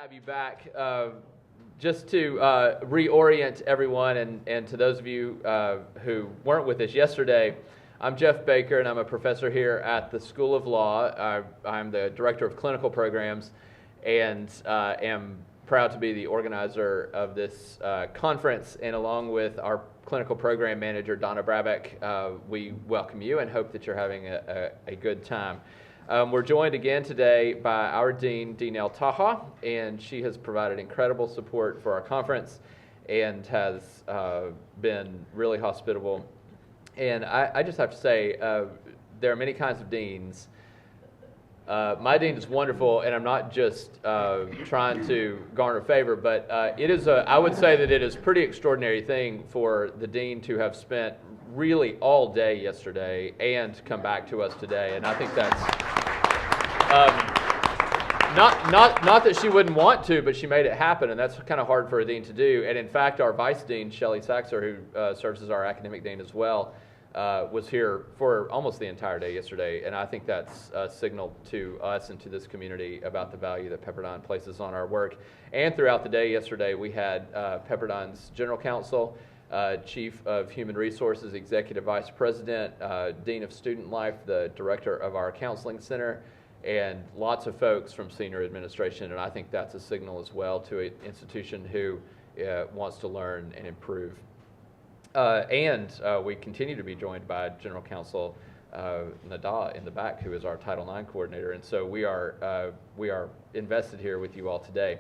have you back. Just to reorient everyone and to those of you who weren't with us yesterday, I'm Jeff Baker and I'm a professor here at the School of Law. I'm the director of clinical programs and am proud to be the organizer of this conference, and along with our clinical program manager, Donna Brabeck, we welcome you and hope that you're having a good time. We're joined again today by our Dean, Dean El Taha, and she has provided incredible support for our conference and has been really hospitable. And I just have to say, there are many kinds of deans. My dean is wonderful, and I'm not just trying to garner favor, but I would say that it is a pretty extraordinary thing for the dean to have spent really all day yesterday and come back to us today, and I think that's not that she wouldn't want to, but she made it happen, and that's kind of hard for a dean to do. And in fact, our vice dean, Shelley Saxer, who serves as our academic dean as well, was here for almost the entire day yesterday, and I think that's a signal to us and to this community about the value that Pepperdine places on our work. And throughout the day yesterday, we had Pepperdine's General Counsel, Chief of Human Resources, Executive Vice President, Dean of Student Life, the Director of our Counseling Center, and lots of folks from senior administration, and I think that's a signal as well to an institution who wants to learn and improve. And we continue to be joined by General Counsel Nada in the back, who is our Title IX coordinator, and so we are invested here with you all today.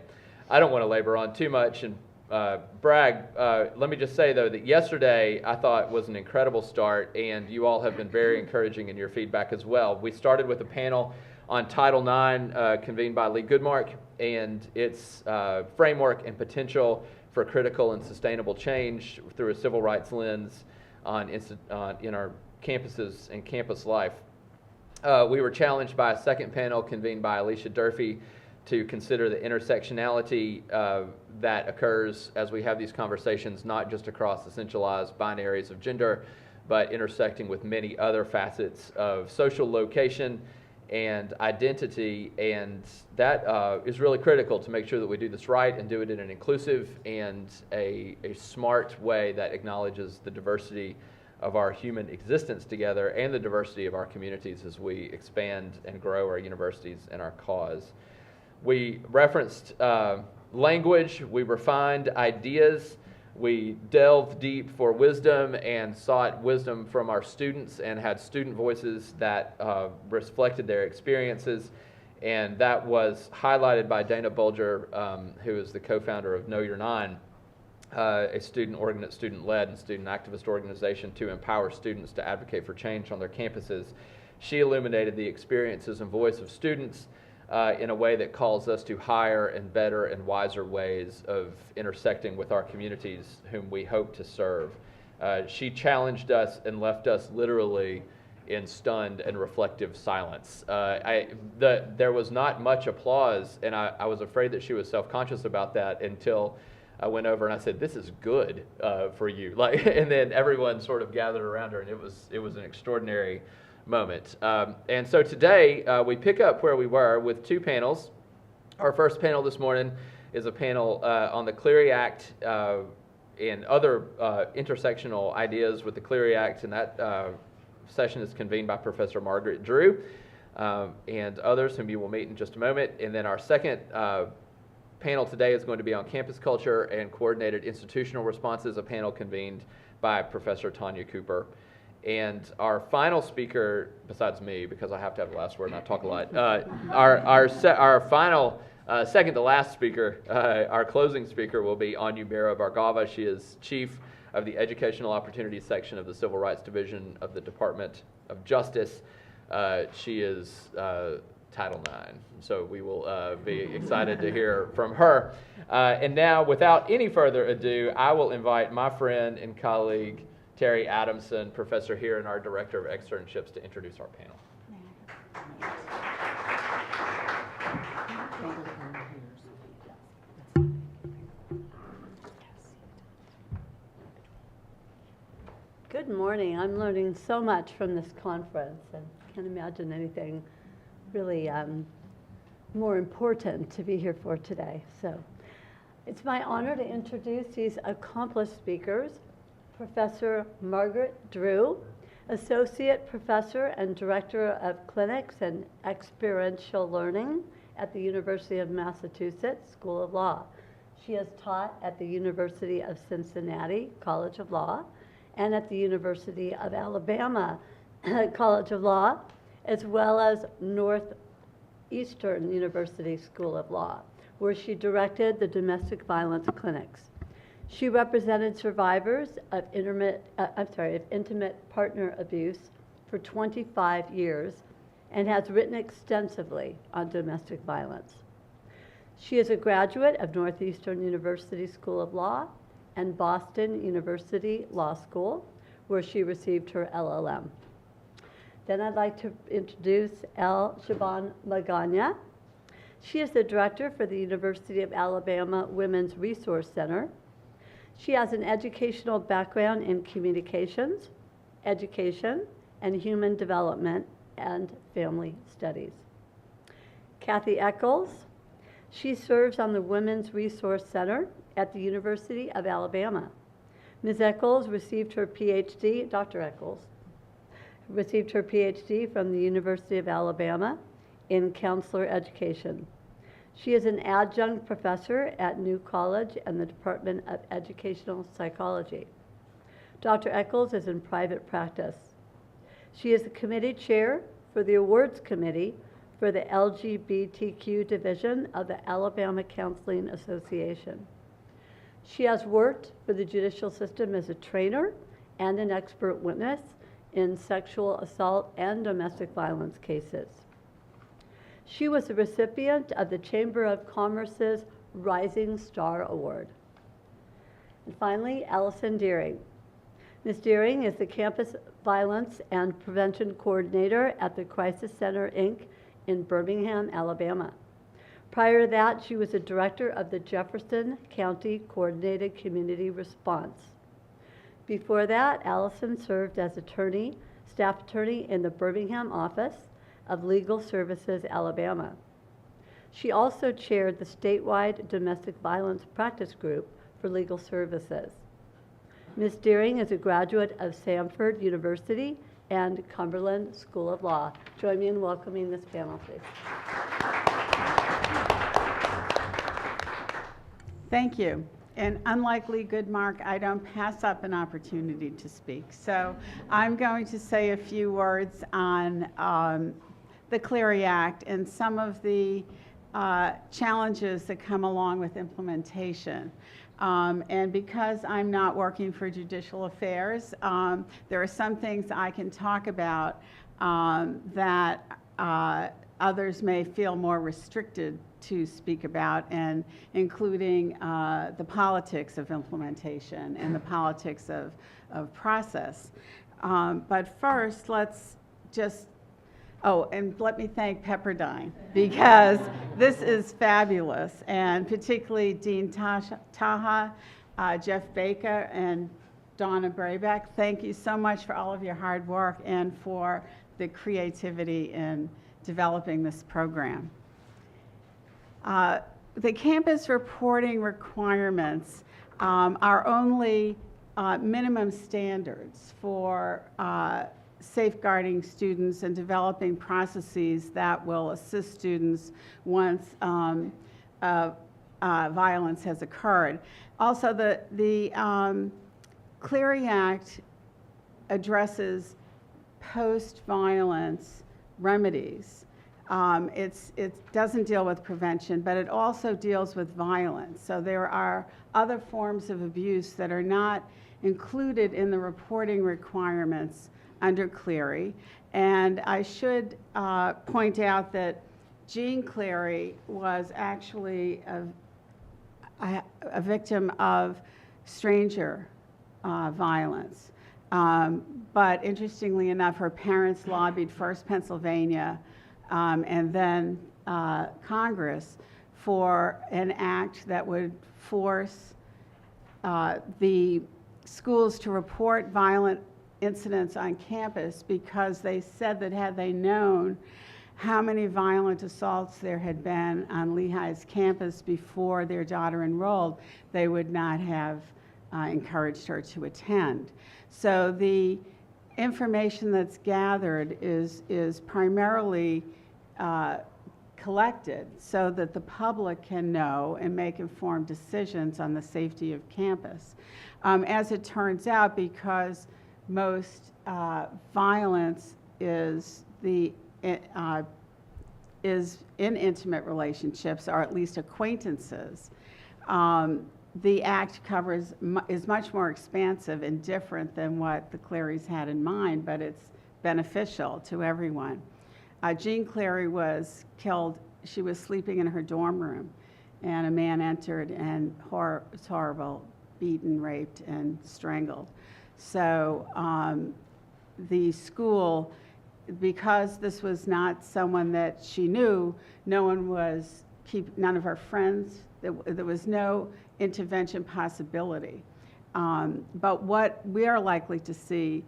I don't want to labor on too much and brag. Let me just say, though, that yesterday I thought was an incredible start, and you all have been very encouraging in your feedback as well. We started with a panel on Title IX convened by Lee Goodmark and its framework and potential for critical and sustainable change through a civil rights lens in our campuses and campus life. We were challenged by a second panel convened by Alicia Durfee to consider the intersectionality that occurs as we have these conversations, not just across essentialized binaries of gender, but intersecting with many other facets of social location and identity, and that is really critical to make sure that we do this right and do it in an inclusive and a smart way that acknowledges the diversity of our human existence together and the diversity of our communities as we expand and grow our universities and our cause. We referenced language, we refined ideas, we delved deep for wisdom and sought wisdom from our students and had student voices that reflected their experiences, and that was highlighted by Dana Bolger, who is the co-founder of Know Your Nine, a student-led and student activist organization to empower students to advocate for change on their campuses. She illuminated the experiences and voice of students in a way that calls us to higher and better and wiser ways of intersecting with our communities whom we hope to serve. She challenged us and left us literally in stunned and reflective silence. There was not much applause, and I was afraid that she was self-conscious about that until I went over and I said, "This is good for you." And then everyone sort of gathered around her, and it was an extraordinary moment. And so today we pick up where we were with two panels. Our first panel this morning is a panel on the Clery Act and other intersectional ideas with the Clery Act, and that session is convened by Professor Margaret Drew and others whom you will meet in just a moment. And then our second panel today is going to be on campus culture and coordinated institutional responses, a panel convened by Professor Tanya Cooper. And our final speaker, besides me, because I have to have the last word and I talk a lot, our final, second to last speaker, our closing speaker will be Anu Mira Bhargava. She is Chief of the Educational Opportunities Section of the Civil Rights Division of the Department of Justice. She is Title IX, so we will be excited to hear from her. And now, without any further ado, I will invite my friend and colleague, Terry Adamson, professor here and our Director of Externships, to introduce our panel. Good morning. I'm learning so much from this conference and can't imagine anything really more important to be here for today. So it's my honor to introduce these accomplished speakers. Professor Margaret Drew, Associate Professor and Director of Clinics and Experiential Learning at the University of Massachusetts School of Law. She has taught at the University of Cincinnati College of Law and at the University of Alabama College of Law, as well as Northeastern University School of Law, where she directed the domestic violence clinics. She represented survivors of intimate partner abuse for 25 years and has written extensively on domestic violence. She is a graduate of Northeastern University School of Law and Boston University Law School, where she received her LLM. Then I'd like to introduce El Shaban Magana. She is the director for the University of Alabama Women's Resource Center. She has an educational background in communications, education, and human development and family studies. Kathy Eccles. She serves on the Women's Resource Center at the University of Alabama. Ms. Eccles received her PhD, Dr. Eccles, received her PhD from the University of Alabama in counselor education. She is an adjunct professor at New College and the Department of Educational Psychology. Dr. Eccles is in private practice. She is the committee chair for the awards committee for the LGBTQ division of the Alabama Counseling Association. She has worked for the judicial system as a trainer and an expert witness in sexual assault and domestic violence cases. She was the recipient of the Chamber of Commerce's Rising Star Award. And finally, Allison Deering. Ms. Deering is the Campus Violence and Prevention Coordinator at the Crisis Center, Inc. in Birmingham, Alabama. Prior to that, she was a director of the Jefferson County Coordinated Community Response. Before that, Allison served as staff attorney in the Birmingham office of Legal Services, Alabama. She also chaired the statewide domestic violence practice group for legal services. Ms. Deering is a graduate of Samford University and Cumberland School of Law. Join me in welcoming this panel, please. Thank you. And unlike Lee Goodmark, I don't pass up an opportunity to speak. So I'm going to say a few words on the Clery Act and some of the challenges that come along with implementation. And because I'm not working for judicial affairs, there are some things I can talk about that others may feel more restricted to speak about, and including the politics of implementation and the politics of process. But first, let's just, and let me thank Pepperdine, because this is fabulous, and particularly Dean Taha, Jeff Baker, and Donna Brabeck. Thank you so much for all of your hard work and for the creativity in developing this program. The campus reporting requirements are only minimum standards for safeguarding students and developing processes that will assist students once violence has occurred. Also, the Clery Act addresses post-violence remedies. It doesn't deal with prevention, but it also deals with violence. So there are other forms of abuse that are not included in the reporting requirements under Clery. And I should point out that Jean Clery was actually a victim of stranger violence. But interestingly enough, her parents lobbied first Pennsylvania and then Congress for an act that would force the schools to report violent incidents on campus, because they said that had they known how many violent assaults there had been on Lehigh's campus before their daughter enrolled, they would not have encouraged her to attend. So the information that's gathered is primarily collected so that the public can know and make informed decisions on the safety of campus. As it turns out, because most violence is in intimate relationships, or at least acquaintances, the Act is much more expansive and different than what the Clerys had in mind, but it's beneficial to everyone. Jean Clery was killed. She was sleeping in her dorm room, and a man entered and it's horrible, beaten, raped, and strangled. So the school, because this was not someone that she knew, none of her friends, there was no intervention possibility. But what we are likely to see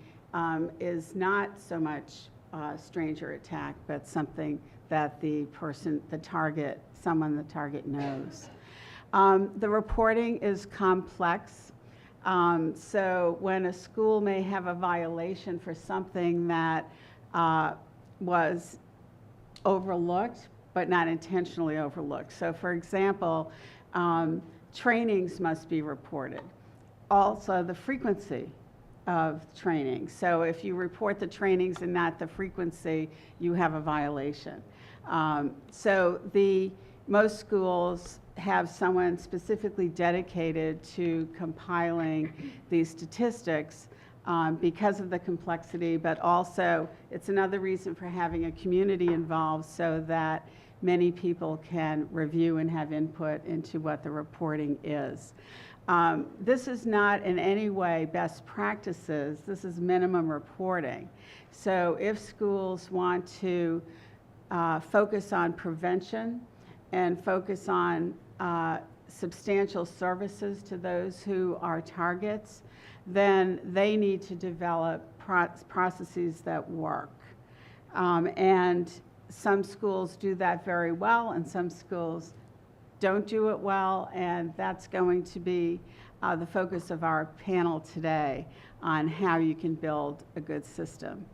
is not so much stranger attack, but something that someone the target knows. The reporting is complex. So when a school may have a violation for something that was overlooked, but not intentionally overlooked. So for example, trainings must be reported. Also the frequency of training. So if you report the trainings and not the frequency, you have a violation. So most schools have someone specifically dedicated to compiling these statistics because of the complexity, but also it's another reason for having a community involved so that many people can review and have input into what the reporting is. This is not in any way best practices. This is minimum reporting. So if schools want to focus on prevention and focus on substantial services to those who are targets, then they need to develop processes that work. And some schools do that very well, and some schools don't do it well, and that's going to be the focus of our panel today on how you can build a good system.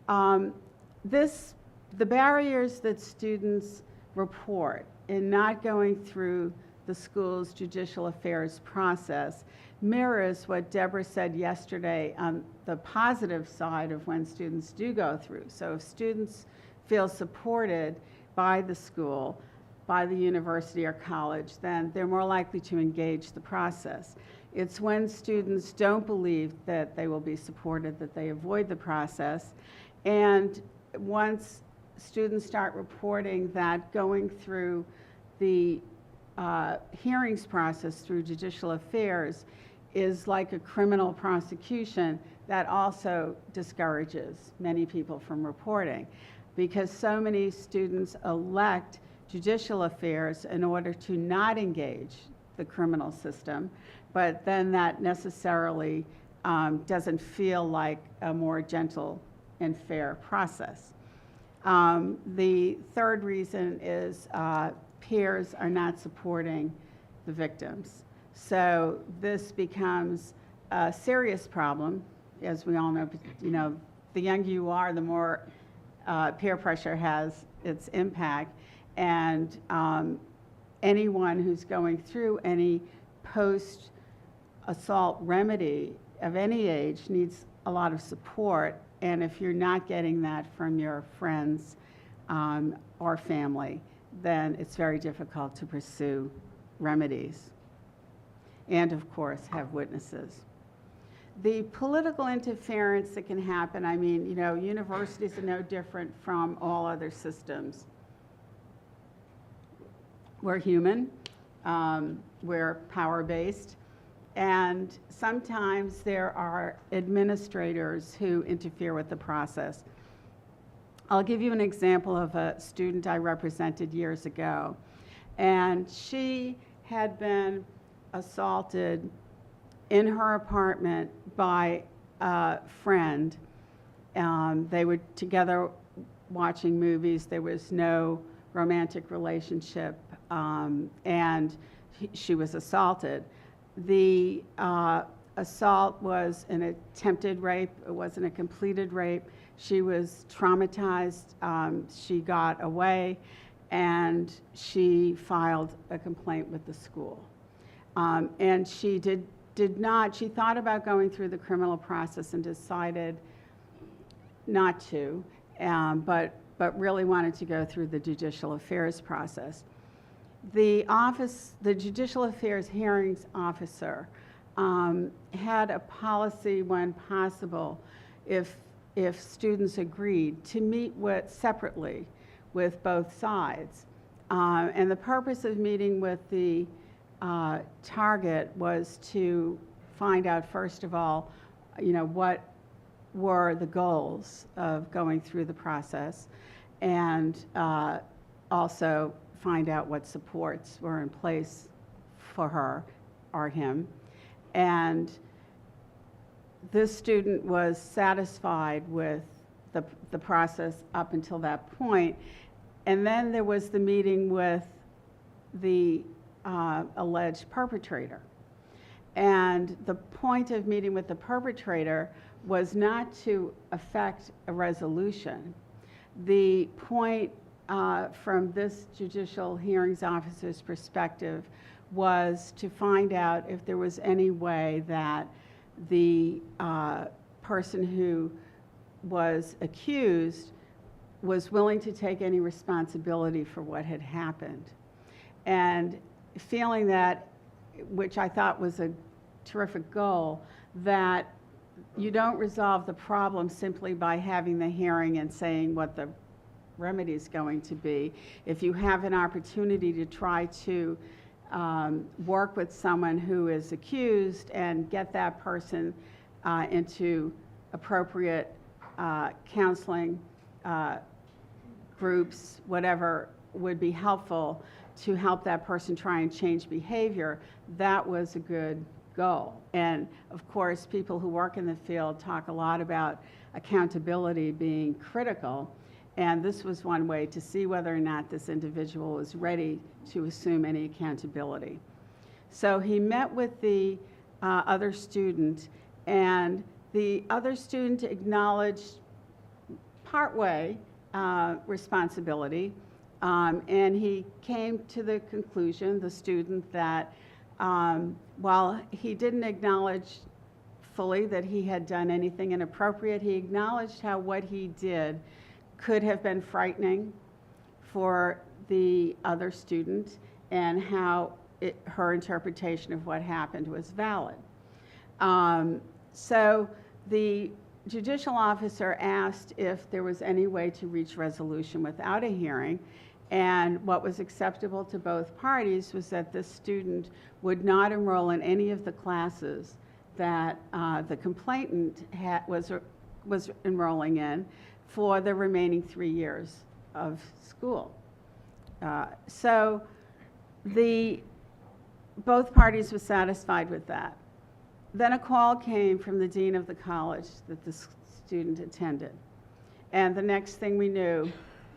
The barriers that students report in not going through the school's judicial affairs process mirrors what Deborah said yesterday on the positive side of when students do go through. So if students feel supported by the school, by the university or college, then they're more likely to engage the process. It's when students don't believe that they will be supported that they avoid the process. And once students start reporting that going through the hearings process through judicial affairs is like a criminal prosecution, that also discourages many people from reporting, because so many students elect judicial affairs in order to not engage the criminal system, but then that necessarily doesn't feel like a more gentle and fair process. The third reason is peers are not supporting the victims. So this becomes a serious problem. As we all know, the younger you are, the more peer pressure has its impact. And anyone who's going through any post-assault remedy of any age needs a lot of support. And if you're not getting that from your friends or family, then it's very difficult to pursue remedies. And of course, have witnesses. The political interference that can happen, universities are no different from all other systems. We're human, we're power-based, and sometimes there are administrators who interfere with the process. I'll give you an example of a student I represented years ago, and she had been assaulted in her apartment by a friend. They were together watching movies. There was no romantic relationship, and she was assaulted. The assault was an attempted rape. It wasn't a completed rape. She was traumatized. She got away, and she filed a complaint with the school. And she did not, she thought about going through the criminal process and decided not to, but really wanted to go through the judicial affairs process. The Judicial Affairs Hearings Officer had a policy when possible, if students agreed, to meet separately with both sides. And the purpose of meeting with the target was to find out, first of all, what were the goals of going through the process, and also find out what supports were in place for her or him. And this student was satisfied with the process up until that point. And then there was the meeting with the alleged perpetrator. And the point of meeting with the perpetrator was not to effect a resolution. The point from this judicial hearings officer's perspective was to find out if there was any way that the person who was accused was willing to take any responsibility for what had happened. And feeling that, which I thought was a terrific goal, that you don't resolve the problem simply by having the hearing and saying what the remedy is going to be. If you have an opportunity to try to work with someone who is accused and get that person into appropriate counseling groups, whatever would be helpful to help that person try and change behavior, that was a good goal. And of course, people who work in the field talk a lot about accountability being critical, and this was one way to see whether or not this individual was ready to assume any accountability. So he met with the other student, and the other student acknowledged partway responsibility, and he came to the conclusion, the student, that while he didn't acknowledge fully that he had done anything inappropriate, he acknowledged how what he did could have been frightening for the other student, and how her interpretation of what happened was valid. So the judicial officer asked if there was any way to reach resolution without a hearing, and what was acceptable to both parties was that this student would not enroll in any of the classes that the complainant was enrolling in for the remaining 3 years of school. So both parties were satisfied with that. Then a call came from the dean of the college that the student attended. And the next thing we knew,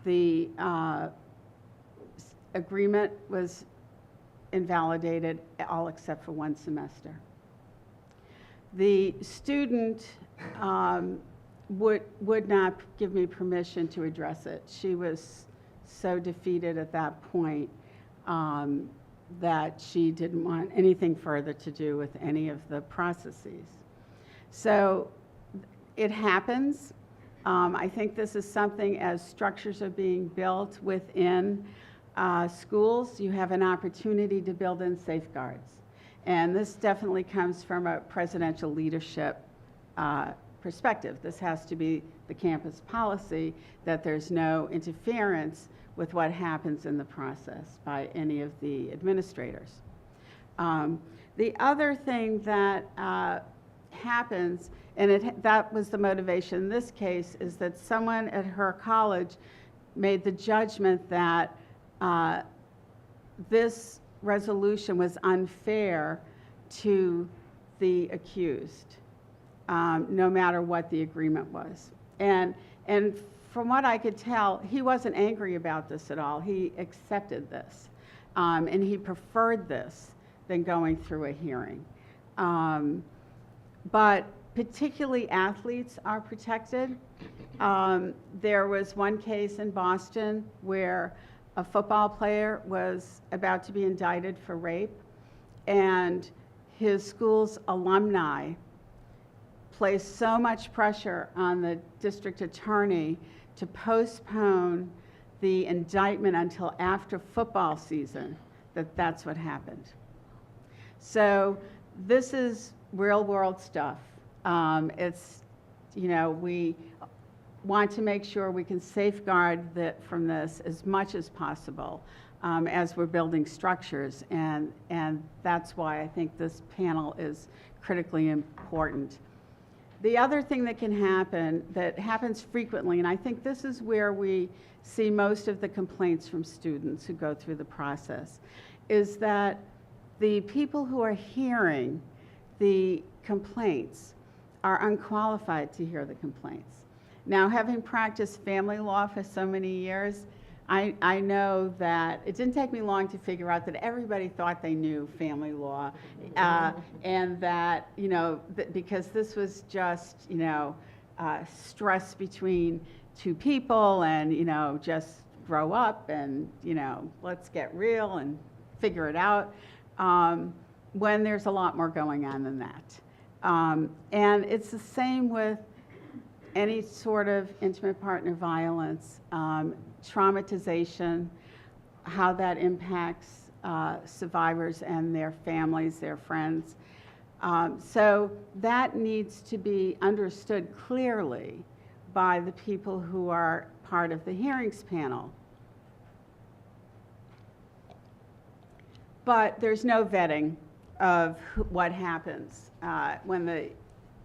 the agreement was invalidated, all except for one semester. The student would not give me permission to address it. She was so defeated at that point that she didn't want anything further to do with any of the processes. So it happens. I think this is something, as structures are being built within schools, you have an opportunity to build in safeguards. And this definitely comes from a presidential leadership perspective. This has to be the campus policy, that there's no interference with what happens in the process by any of the administrators. The other thing that happens, and that was the motivation in this case, is that someone at her college made the judgment that this resolution was unfair to the accused, no matter what the agreement was. And from what I could tell, he wasn't angry about this at all. He accepted this, and he preferred this than going through a hearing. But particularly athletes are protected. There was one case in Boston where a football player was about to be indicted for rape, and his school's alumni placed so much pressure on the district attorney to postpone the indictment until after football season that's what happened. So this is real world stuff. It's, you know, we want to make sure we can safeguard that from this as much as possible as we're building structures, and that's why I think this panel is critically important. The other thing that can happen, that happens frequently, and I think this is where we see most of the complaints from students who go through the process, is that the people who are hearing the complaints are unqualified to hear the complaints. Now, having practiced family law for so many years, I know that it didn't take me long to figure out that everybody thought they knew family law, and that, you know, because this was just, you know, stress between two people, and, you know, just grow up and, you know, let's get real and figure it out, when there's a lot more going on than that. And it's the same with any sort of intimate partner violence, traumatization, how that impacts survivors and their families, their friends. So that needs to be understood clearly by the people who are part of the hearings panel. But there's no vetting of what happens when the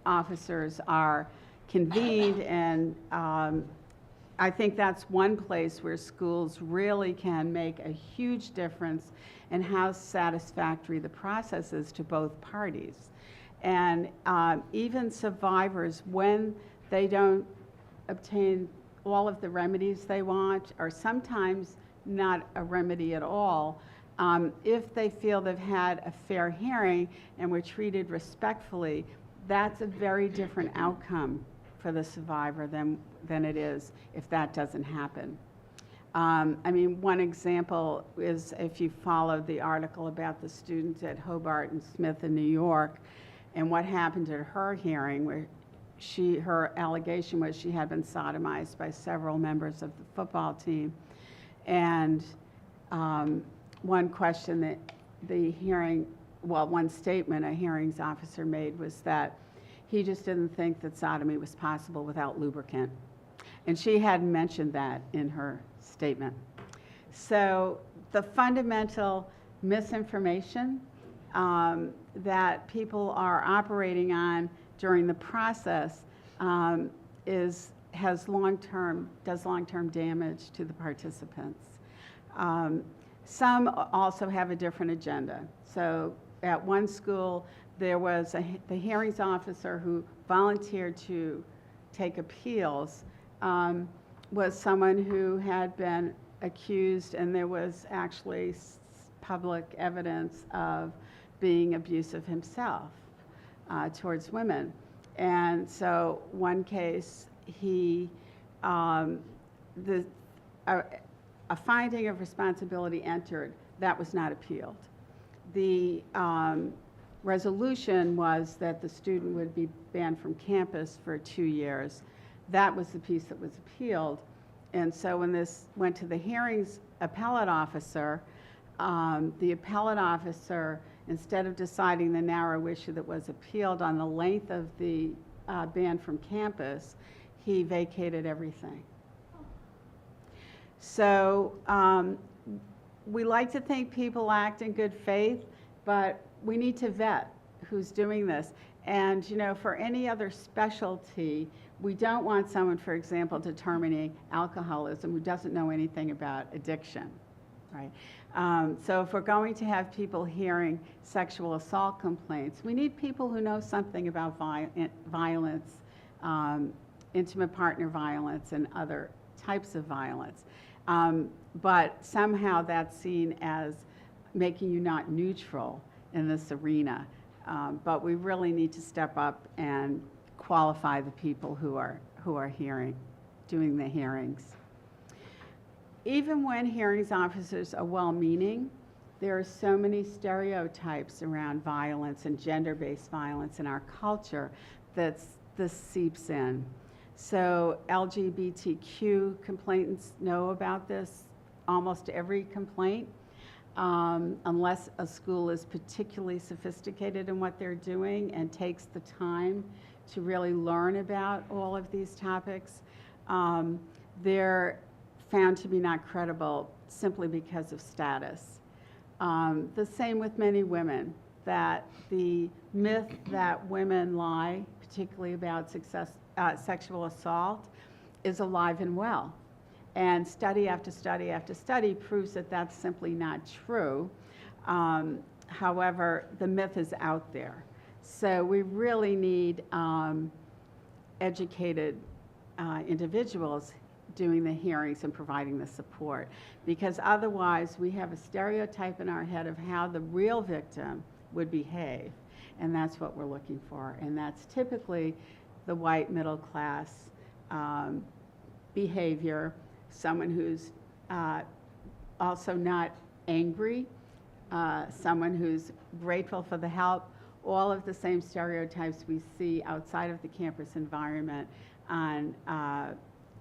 officers are convened, and I think that's one place where schools really can make a huge difference in how satisfactory the process is to both parties. And even survivors, when they don't obtain all of the remedies they want, or sometimes not a remedy at all, if they feel they've had a fair hearing and were treated respectfully, that's a very different outcome for the survivor than it is if that doesn't happen. I mean, one example is if you followed the article about the student at Hobart and Smith in New York, and what happened at her hearing, where her allegation was she had been sodomized by several members of the football team. And one question that one statement a hearings officer made was that he just didn't think that sodomy was possible without lubricant. And she hadn't mentioned that in her statement. So the fundamental misinformation that people are operating on during the process does long-term damage to the participants. Some also have a different agenda. So at one school, there was the hearings officer who volunteered to take appeals, was someone who had been accused, and there was actually public evidence of being abusive himself towards women. And so one case, a finding of responsibility entered, that was not appealed. The resolution was that the student would be banned from campus for 2 years. That was the piece that was appealed. And so when this went to the hearings appellate officer, the appellate officer, instead of deciding the narrow issue that was appealed on the length of the ban from campus, he vacated everything. So we like to think people act in good faith, but we need to vet who's doing this. And, you know, for any other specialty, we don't want someone, for example, determining alcoholism who doesn't know anything about addiction, right? So if we're going to have people hearing sexual assault complaints, we need people who know something about violence, intimate partner violence, and other types of violence. But somehow that's seen as making you not neutral in this arena. But we really need to step up and qualify the people who are doing the hearings. Even when hearings officers are well-meaning, there are so many stereotypes around violence and gender-based violence in our culture that this seeps in. So LGBTQ complainants know about this, almost every complaint, unless a school is particularly sophisticated in what they're doing and takes the time to really learn about all of these topics. They're found to be not credible simply because of status. The same with many women, that the myth that women lie, particularly about sexual assault, is alive and well. And study after study after study proves that that's simply not true. However, the myth is out there. So we really need educated individuals doing the hearings and providing the support, because otherwise we have a stereotype in our head of how the real victim would behave, and that's what we're looking for, and that's typically the white middle class behavior, someone who's also not angry, someone who's grateful for the help, all of the same stereotypes we see outside of the campus environment on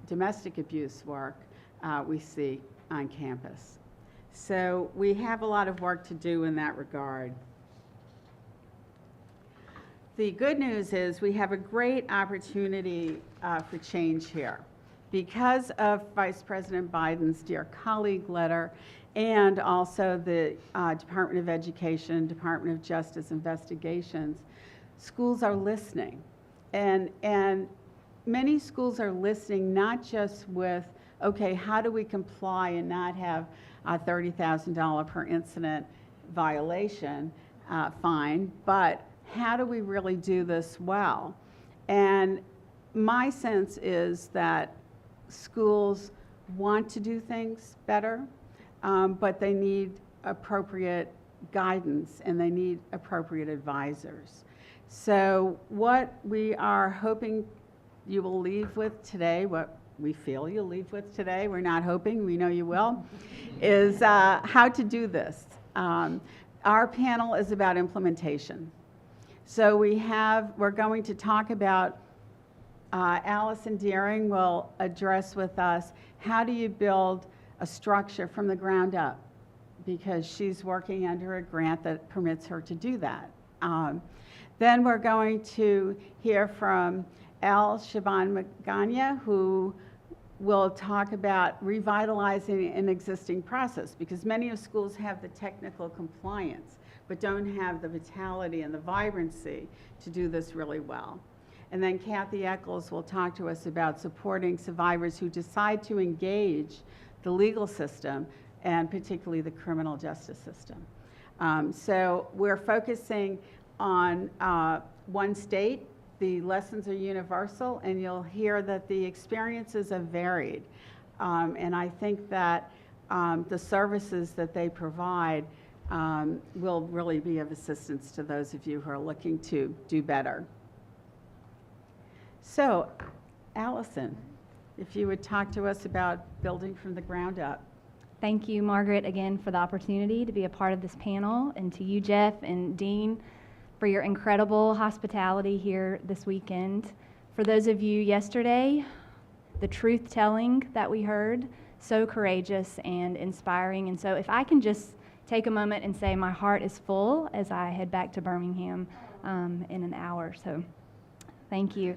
domestic abuse work we see on campus. So we have a lot of work to do in that regard. The good news is we have a great opportunity for change here. Because of Vice President Biden's Dear Colleague letter and also the Department of Education, Department of Justice investigations, schools are listening. And many schools are listening not just with, okay, how do we comply and not have a $30,000 per incident violation fine, but how do we really do this well? And my sense is that schools want to do things better, but they need appropriate guidance and they need appropriate advisors. So what we are hoping you will leave with today, what we feel you'll leave with today, we're not hoping, we know you will, is how to do this. Our panel is about implementation. So we're going to talk about, Allison Deering will address with us, how do you build a structure from the ground up? Because she's working under a grant that permits her to do that. Then we're going to hear from Al Shaban-Magana, who will talk about revitalizing an existing process, because many of schools have the technical compliance, but don't have the vitality and the vibrancy to do this really well. And then Kathy Eccles will talk to us about supporting survivors who decide to engage the legal system, and particularly the criminal justice system. So we're focusing on one state. The lessons are universal, and you'll hear that the experiences are varied. And I think that the services that they provide will really be of assistance to those of you who are looking to do better. So, Allison, if you would talk to us about building from the ground up. Thank you, Margaret, again for the opportunity to be a part of this panel, and to you, Jeff and Dean, for your incredible hospitality here this weekend. For those of you yesterday, the truth-telling that we heard, so courageous and inspiring. And so if I can just take a moment and say my heart is full as I head back to Birmingham in an hour. So thank you.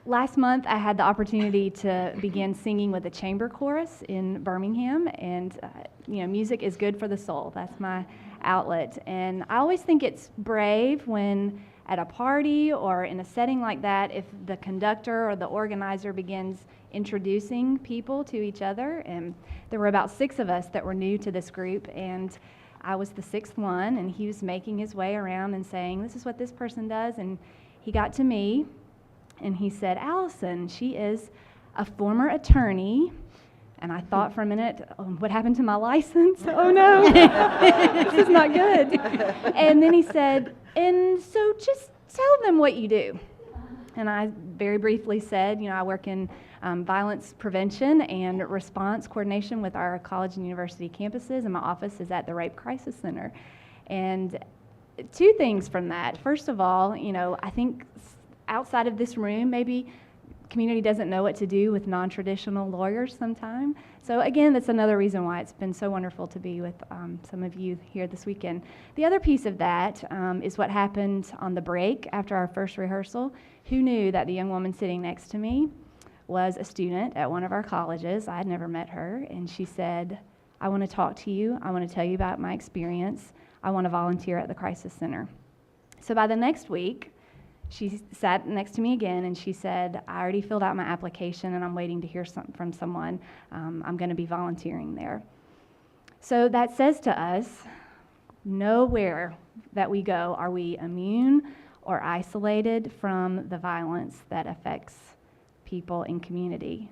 Last month, I had the opportunity to begin singing with a chamber chorus in Birmingham, and music is good for the soul. That's my outlet. And I always think it's brave when at a party or in a setting like that, if the conductor or the organizer begins introducing people to each other. And there were about 6 of us that were new to this group, and I was the 6th one, and he was making his way around and saying, this is what this person does, and he got to me. And he said, Allison, she is a former attorney. And I thought for a minute, oh, what happened to my license? Oh no, this is not good. And then he said, and so just tell them what you do. And I very briefly said, I work in violence prevention and response coordination with our college and university campuses, and my office is at the Rape Crisis Center. And two things from that. First of all, I think outside of this room, maybe community doesn't know what to do with non-traditional lawyers sometimes. So again, that's another reason why it's been so wonderful to be with some of you here this weekend. The other piece of that is what happened on the break after our first rehearsal. Who knew that the young woman sitting next to me was a student at one of our colleges? I had never met her, and she said, I want to talk to you. I want to tell you about my experience. I want to volunteer at the Crisis Center. So by the next week, she sat next to me again, and she said, I already filled out my application, and I'm waiting to hear from someone. I'm going to be volunteering there. So that says to us, nowhere that we go are we immune or isolated from the violence that affects people in community.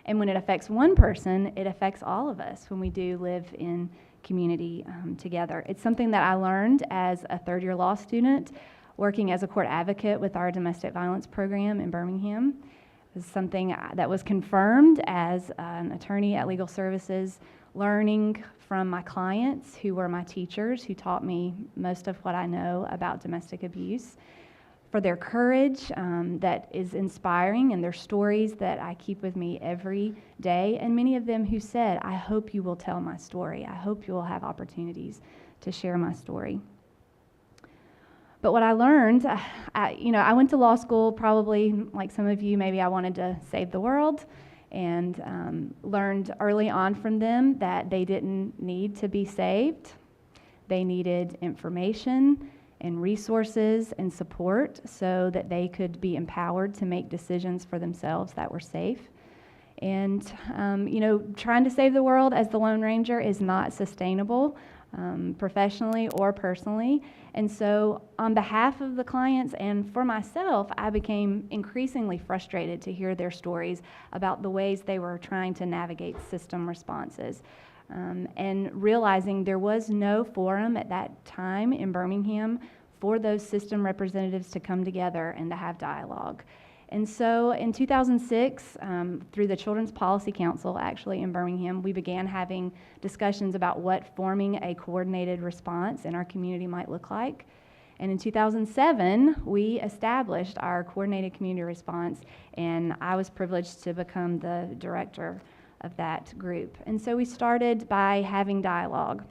And when it affects one person, it affects all of us when we do live in community together. It's something that I learned as a third-year law student, working as a court advocate with our domestic violence program in Birmingham. It was something that was confirmed as an attorney at Legal Services, learning from my clients who were my teachers, who taught me most of what I know about domestic abuse, for their courage that is inspiring, and their stories that I keep with me every day, and many of them who said, I hope you will tell my story. I hope you will have opportunities to share my story. But what I learned, I went to law school probably like some of you, maybe I wanted to save the world, and learned early on from them that they didn't need to be saved. They needed information and resources and support so that they could be empowered to make decisions for themselves that were safe. And, trying to save the world as the Lone Ranger is not sustainable. Professionally or personally. And so on behalf of the clients and for myself, I became increasingly frustrated to hear their stories about the ways they were trying to navigate system responses. And realizing there was no forum at that time in Birmingham for those system representatives to come together and to have dialogue. And so in 2006, through the Children's Policy Council, actually in Birmingham, we began having discussions about what forming a coordinated response in our community might look like. And in 2007, we established our coordinated community response, and I was privileged to become the director of that group. And so we started by having dialogue.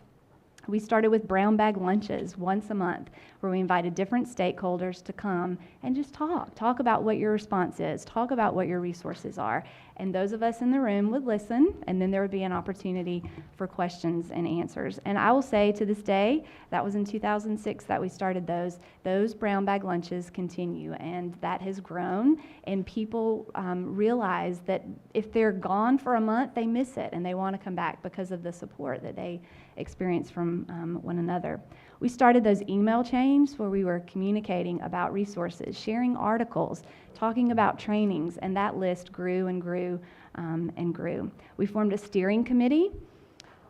We started with brown bag lunches once a month, where we invited different stakeholders to come and just talk about what your response is, talk about what your resources are. And those of us in the room would listen, and then there would be an opportunity for questions and answers. And I will say to this day, that was in 2006 that we started those brown bag lunches continue, and that has grown, and people realize that if they're gone for a month, they miss it, and they want to come back because of the support that they experience from one another. We started those email chains where we were communicating about resources, sharing articles, talking about trainings, and that list grew and grew and grew. We formed a steering committee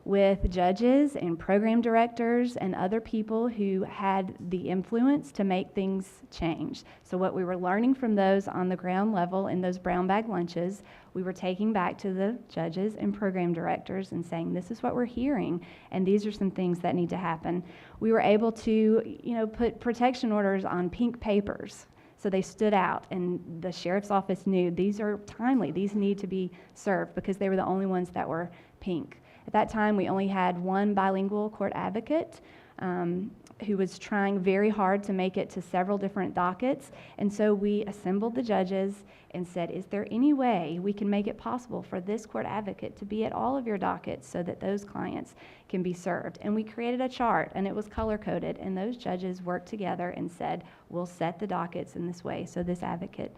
with judges and program directors and other people who had the influence to make things change. So what we were learning from those on the ground level in those brown bag lunches, we were taking back to the judges and program directors and saying, this is what we're hearing, and these are some things that need to happen. We were able to, put protection orders on pink papers. So they stood out, and the sheriff's office knew these are timely, these need to be served, because they were the only ones that were pink. At that time, we only had one bilingual court advocate who was trying very hard to make it to several different dockets. And so we assembled the judges and said, is there any way we can make it possible for this court advocate to be at all of your dockets so that those clients can be served? And we created a chart, and it was color-coded, and those judges worked together and said, we'll set the dockets in this way so this advocate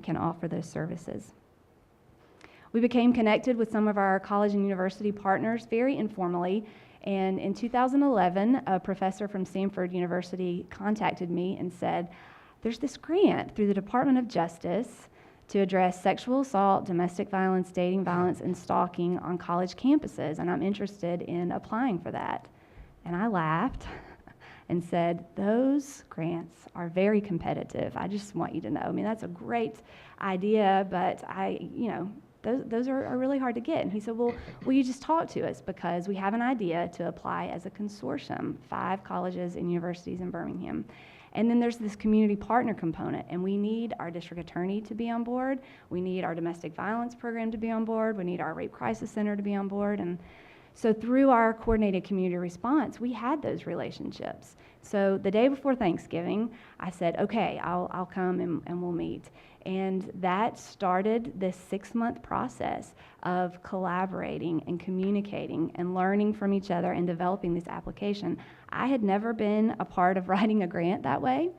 can offer those services. We became connected with some of our college and university partners very informally, and in 2011, a professor from Stanford University contacted me and said, there's this grant through the Department of Justice to address sexual assault, domestic violence, dating violence, and stalking on college campuses, and I'm interested in applying for that. And I laughed and said, those grants are very competitive. I just want you to know. I mean, that's a great idea, but those are really hard to get. And he said, well, will you just talk to us? Because we have an idea to apply as a consortium, 5 colleges and universities in Birmingham. And then there's this community partner component, and we need our district attorney to be on board. We need our domestic violence program to be on board. We need our rape crisis center to be on board. And so through our coordinated community response, we had those relationships. So the day before Thanksgiving, I said, okay, I'll come and we'll meet. And that started this 6-month process of collaborating and communicating and learning from each other and developing this application. I had never been a part of writing a grant that way.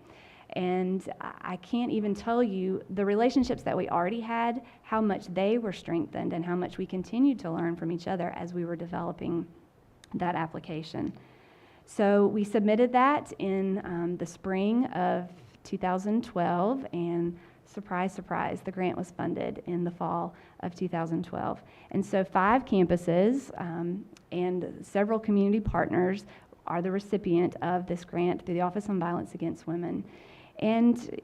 And I can't even tell you the relationships that we already had, how much they were strengthened and how much we continued to learn from each other as we were developing that application. So we submitted that in the spring of 2012, and surprise, surprise, the grant was funded in the fall of 2012. And so 5 campuses and several community partners are the recipient of this grant through the Office on Violence Against Women. And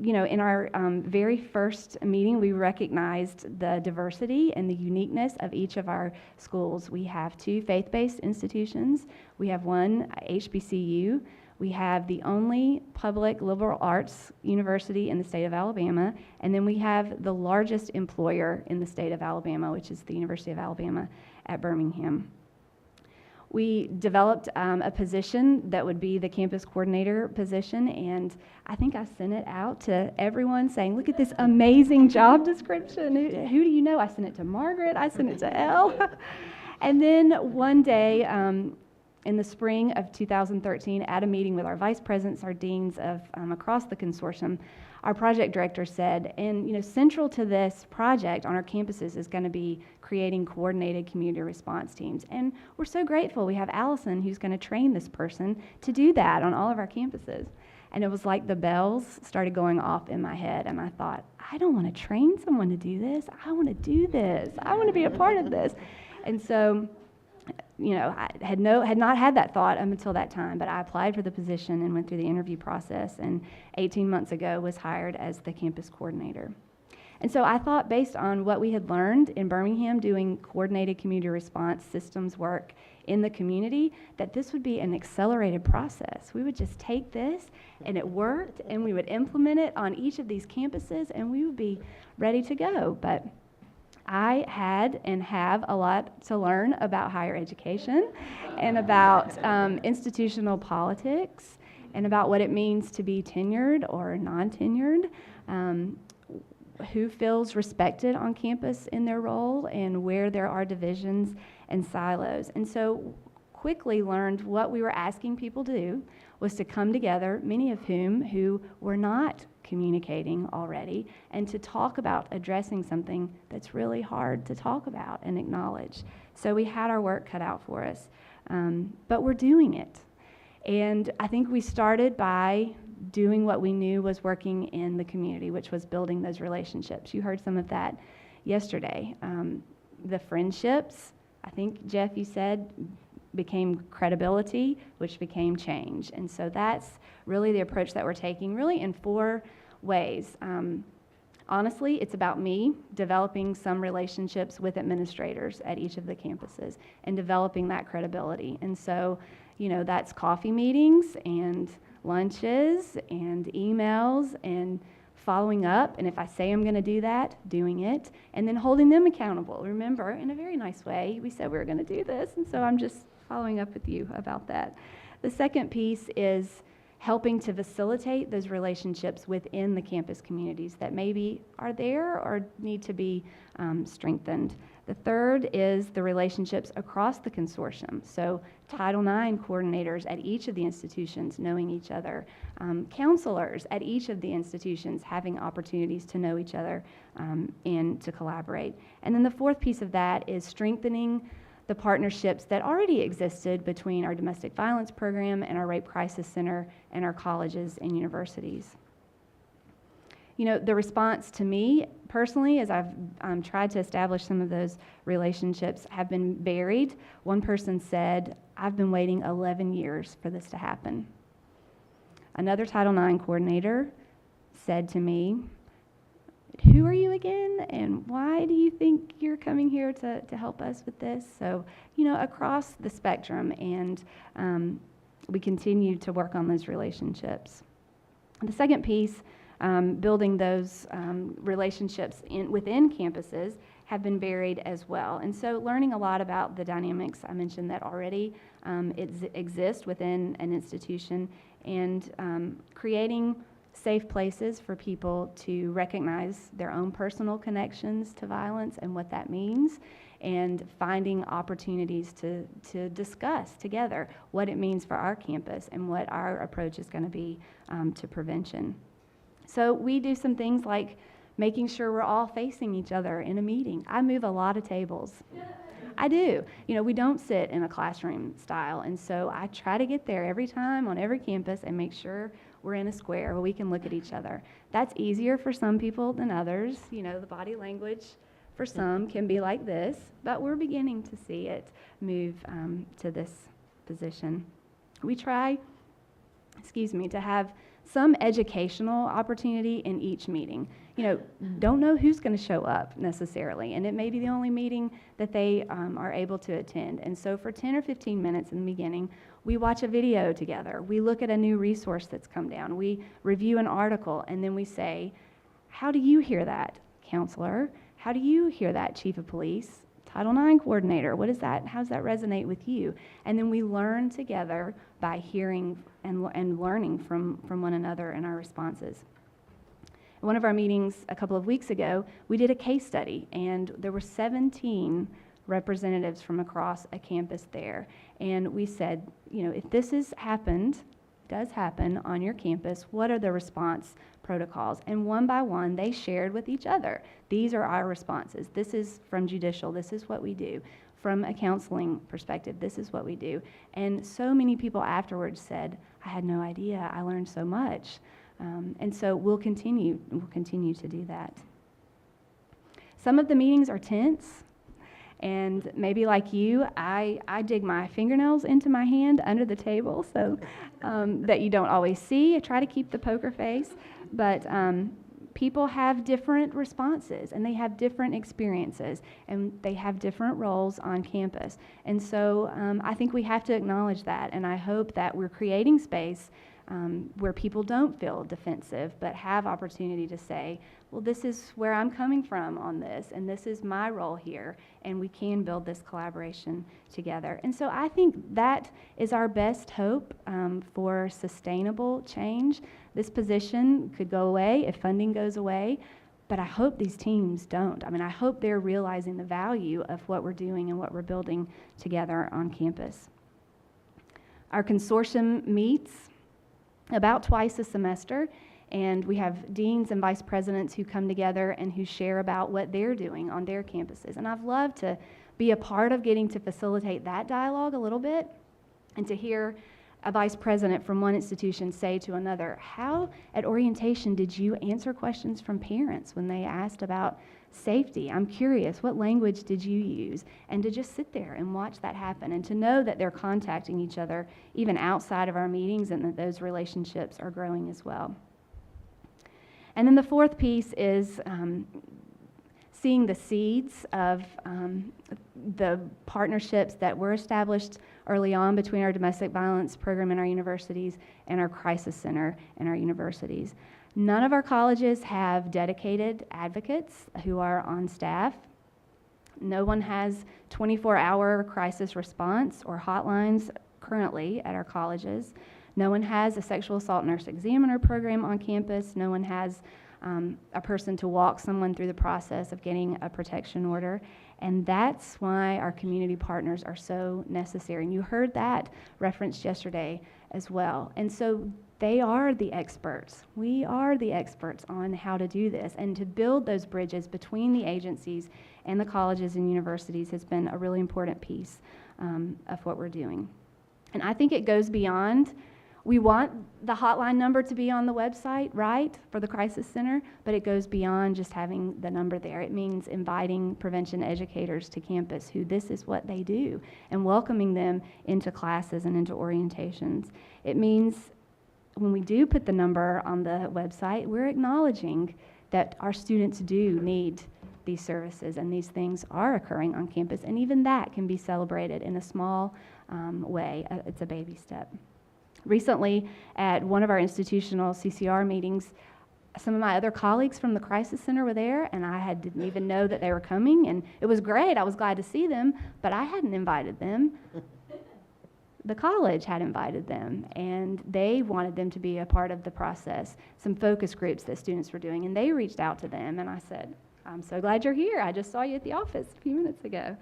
in our very first meeting, we recognized the diversity and the uniqueness of each of our schools. We have 2 faith-based institutions. We have 1 HBCU. We have the only public liberal arts university in the state of Alabama, and then we have the largest employer in the state of Alabama, which is the University of Alabama at Birmingham. We developed a position that would be the campus coordinator position, and I think I sent it out to everyone saying, look at this amazing job description. Who do you know? I sent it to Margaret. I sent it to Elle. And then one day, in the spring of 2013, at a meeting with our vice presidents, our deans of across the consortium, our project director said, and central to this project on our campuses is going to be creating coordinated community response teams. And we're so grateful we have Allison, who's going to train this person to do that on all of our campuses. And it was like the bells started going off in my head, and I thought, I don't want to train someone to do this. I want to do this. I want to be a part of this. And so, I had not had that thought up until that time, but I applied for the position and went through the interview process, and 18 months ago was hired as the campus coordinator. And so I thought, based on what we had learned in Birmingham doing coordinated community response systems work in the community, that this would be an accelerated process. We would just take this, and it worked, and we would implement it on each of these campuses, and we would be ready to go. But I had and have a lot to learn about higher education and about institutional politics and about what it means to be tenured or non-tenured, who feels respected on campus in their role, and where there are divisions and silos. And so quickly learned what we were asking people to do was to come together, many of who were not communicating already, and to talk about addressing something that's really hard to talk about and acknowledge. So we had our work cut out for us, but we're doing it. And I think we started by doing what we knew was working in the community, which was building those relationships. You heard some of that yesterday. The friendships, I think, Jeff, you said, became credibility, which became change. And so that's really the approach that we're taking, really in 4 ways. Honestly, it's about me developing some relationships with administrators at each of the campuses and developing that credibility. And so, that's coffee meetings and lunches and emails and following up, and if I say I'm going to do that, doing it, and then holding them accountable. Remember, in a very nice way, we said we were going to do this, and so I'm just following up with you about that. The second piece is helping to facilitate those relationships within the campus communities that maybe are there or need to be strengthened. The third is the relationships across the consortium. So Title IX coordinators at each of the institutions knowing each other, counselors at each of the institutions having opportunities to know each other and to collaborate. And then the fourth piece of that is strengthening the partnerships that already existed between our domestic violence program and our rape crisis center and our colleges and universities. You know, the response to me personally, as I've tried to establish some of those relationships, have been varied. One person said, "I've been waiting 11 years for this to happen." Another Title IX coordinator said to me, "Who are you again, and why do you think you're coming here to help us with this?" So, you know, across the spectrum, and we continue to work on those relationships. The second piece, building those relationships within campuses, have been varied as well. And so learning a lot about the dynamics, I mentioned that already, exist within an institution, and creating safe places for people to recognize their own personal connections to violence and what that means, and finding opportunities to discuss together what it means for our campus and what our approach is going to be to prevention. So we do some things like making sure we're all facing each other in a meeting. I move a lot of tables. I do. You know, we don't sit in a classroom style, and so I try to get there every time on every campus and make sure we're in a square where we can look at each other. That's easier for some people than others. You know, the body language for some can be like this, but we're beginning to see it move to this position. We try, to have some educational opportunity in each meeting. You know, don't know who's going to show up necessarily, and it may be the only meeting that they are able to attend. And so for 10 or 15 minutes in the beginning, we watch a video together. We look at a new resource that's come down. We review an article, and then we say, "How do you hear that, counselor? How do you hear that, chief of police? Title IX coordinator, what is that? How does that resonate with you?" And then we learn together by hearing and learning from one another in our responses. In one of our meetings a couple of weeks ago, we did a case study, and there were 17 representatives from across a campus there. And we said, you know, if this does happen on your campus, what are the response protocols? And one by one, they shared with each other. These are our responses. This is from judicial. This is what we do. From a counseling perspective, this is what we do. And so many people afterwards said, "I had no idea. I learned so much." And so we'll continue to do that. Some of the meetings are tense. And maybe like you, I dig my fingernails into my hand under the table so that you don't always see. I try to keep the poker face. But people have different responses, and they have different experiences, and they have different roles on campus. And so I think we have to acknowledge that, and I hope that we're creating space where people don't feel defensive, but have opportunity to say, well, this is where I'm coming from on this, and this is my role here, and we can build this collaboration together. And so I think that is our best hope for sustainable change. This position could go away if funding goes away, but I hope these teams don't. I mean, I hope they're realizing the value of what we're doing and what we're building together on campus. Our consortium meets about twice a semester, and we have deans and vice presidents who come together and who share about what they're doing on their campuses. And I've loved to be a part of getting to facilitate that dialogue a little bit, and to hear a vice president from one institution say to another, "How at orientation did you answer questions from parents when they asked about safety? I'm curious, what language did you use?" And to just sit there and watch that happen, and to know that they're contacting each other even outside of our meetings, and that those relationships are growing as well. And then the fourth piece is seeing the seeds of the partnerships that were established early on between our domestic violence program in our universities and our crisis center in our universities. None of our colleges have dedicated advocates who are on staff. No one has 24-hour crisis response or hotlines currently at our colleges. No one has a sexual assault nurse examiner program on campus. No one has a person to walk someone through the process of getting a protection order. And that's why our community partners are so necessary. And you heard that referenced yesterday as well. And so they are the experts. We are the experts on how to do this. And to build those bridges between the agencies and the colleges and universities has been a really important piece of what we're doing. And I think it goes beyond, we want the hotline number to be on the website, right, for the Crisis Center, but it goes beyond just having the number there. It means inviting prevention educators to campus who this is what they do and welcoming them into classes and into orientations. It means when we do put the number on the website, we're acknowledging that our students do need these services and these things are occurring on campus, and even that can be celebrated in a small way. It's a baby step. Recently, at one of our institutional CCR meetings, some of my other colleagues from the Crisis Center were there, and I didn't even know that they were coming, and it was great. I was glad to see them, but I hadn't invited them. The college had invited them, and they wanted them to be a part of the process, some focus groups that students were doing, and they reached out to them, and I said, I'm so glad you're here. I just saw you at the office a few minutes ago.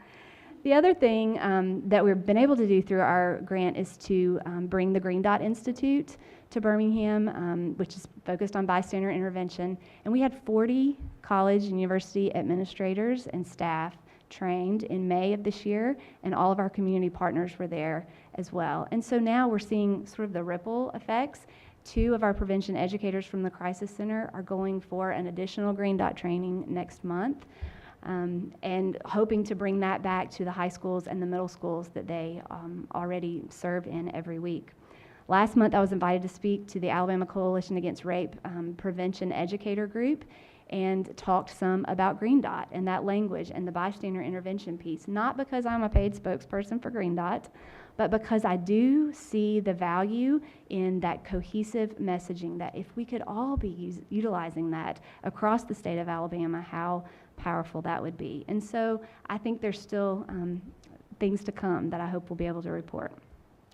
The other thing that we've been able to do through our grant is to bring the Green Dot Institute to Birmingham, which is focused on bystander intervention. And we had 40 college and university administrators and staff trained in May of this year, and all of our community partners were there as well. And so now we're seeing sort of the ripple effects. 2 of our prevention educators from the Crisis Center are going for an additional Green Dot training next month. And hoping to bring that back to the high schools and the middle schools that they already serve in every week. Last month, I was invited to speak to the Alabama Coalition Against Rape Prevention Educator Group and talked some about Green Dot and that language and the bystander intervention piece, not because I'm a paid spokesperson for Green Dot, but because I do see the value in that cohesive messaging, that if we could all be utilizing that across the state of Alabama, how powerful that would be. And so I think there's still things to come that I hope we'll be able to report.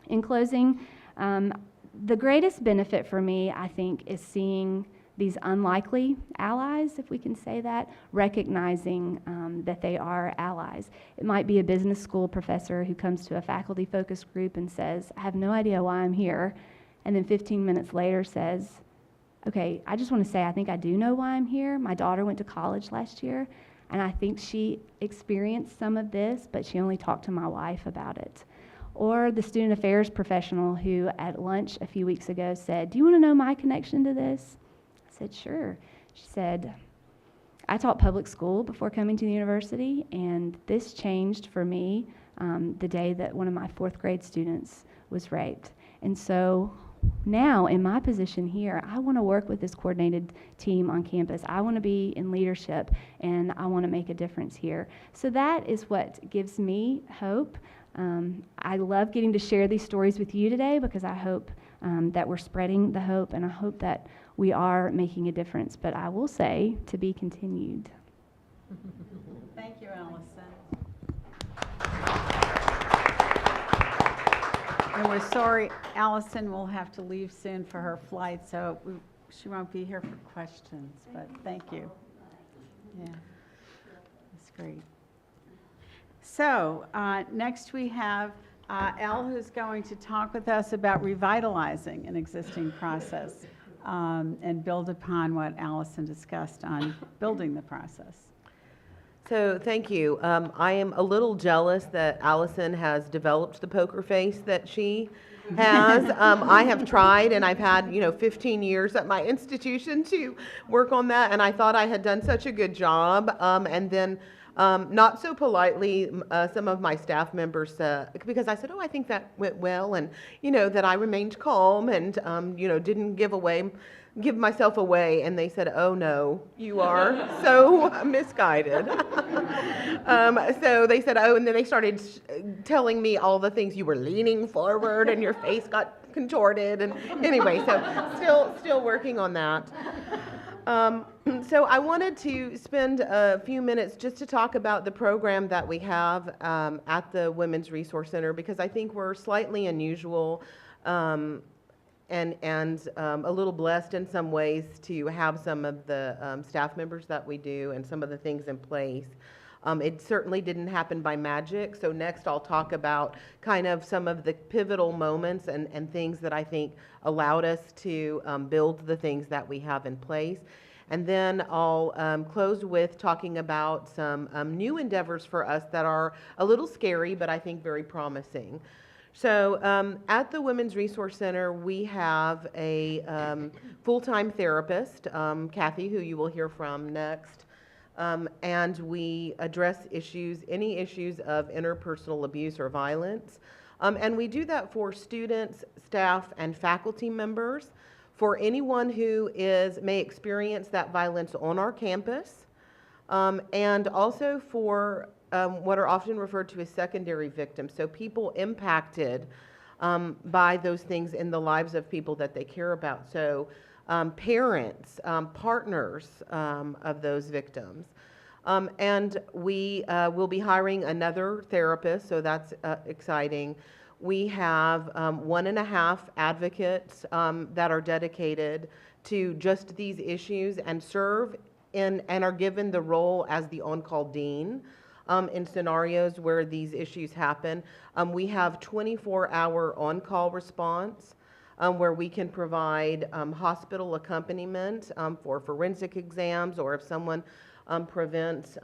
In closing, the greatest benefit for me, I think, is seeing these unlikely allies, if we can say that, recognizing that they are allies. It might be a business school professor who comes to a faculty focus group and says, I have no idea why I'm here, and then 15 minutes later says, okay, I just want to say I think I do know why I'm here. My daughter went to college last year, and I think she experienced some of this, but she only talked to my wife about it. Or the student affairs professional who at lunch a few weeks ago said, do you want to know my connection to this? I said, sure. She said, I taught public school before coming to the university, and this changed for me the day that one of my 4th grade students was raped. And so now, in my position here, I want to work with this coordinated team on campus. I want to be in leadership, and I want to make a difference here. So that is what gives me hope. I love getting to share these stories with you today because I hope that we're spreading the hope, and I hope that we are making a difference. But I will say, to be continued. Thank you, Allison. And we're sorry, Allison will have to leave soon for her flight, so she won't be here for questions, but thank you. Yeah, that's great. So next we have Elle, who's going to talk with us about revitalizing an existing process and build upon what Allison discussed on building the process. So thank you. I am a little jealous that Allison has developed the poker face that she has. I have tried, and I've had 15 years at my institution to work on that, and I thought I had done such a good job. And then not so politely, some of my staff members, because I said, oh, I think that went well, and that I remained calm and didn't give myself away, and they said, oh no, you are so misguided. So they said, oh, and then they started telling me all the things, you were leaning forward and your face got contorted, and anyway, so still working on that. So I wanted to spend a few minutes just to talk about the program that we have at the Women's Resource Center, because I think we're slightly unusual and a little blessed in some ways to have some of the staff members that we do and some of the things in place. It certainly didn't happen by magic. So next I'll talk about kind of some of the pivotal moments and things that I think allowed us to build the things that we have in place. And then I'll close with talking about some new endeavors for us that are a little scary, but I think very promising. So at the Women's Resource Center, we have a full-time therapist, Kathy, who you will hear from next. And we address any issues of interpersonal abuse or violence. And we do that for students, staff, and faculty members, for anyone who may experience that violence on our campus, and also for what are often referred to as secondary victims, so people impacted by those things in the lives of people that they care about. So parents, partners of those victims. And we will be hiring another therapist, so that's exciting. We have 1.5 advocates that are dedicated to just these issues and serve and are given the role as the on-call dean in scenarios where these issues happen. We have 24-hour on-call response where we can provide hospital accompaniment for forensic exams, or if someone prevents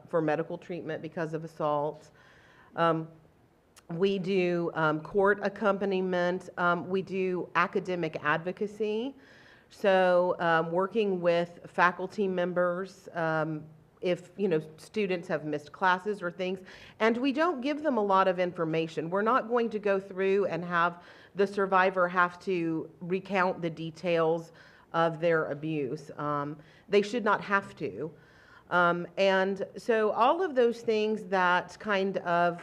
for medical treatment because of assault. We do court accompaniment. We do academic advocacy. So working with faculty members if students have missed classes or things, and we don't give them a lot of information. We're not going to go through and have the survivor have to recount the details of their abuse. They should not have to. And so all of those things that kind of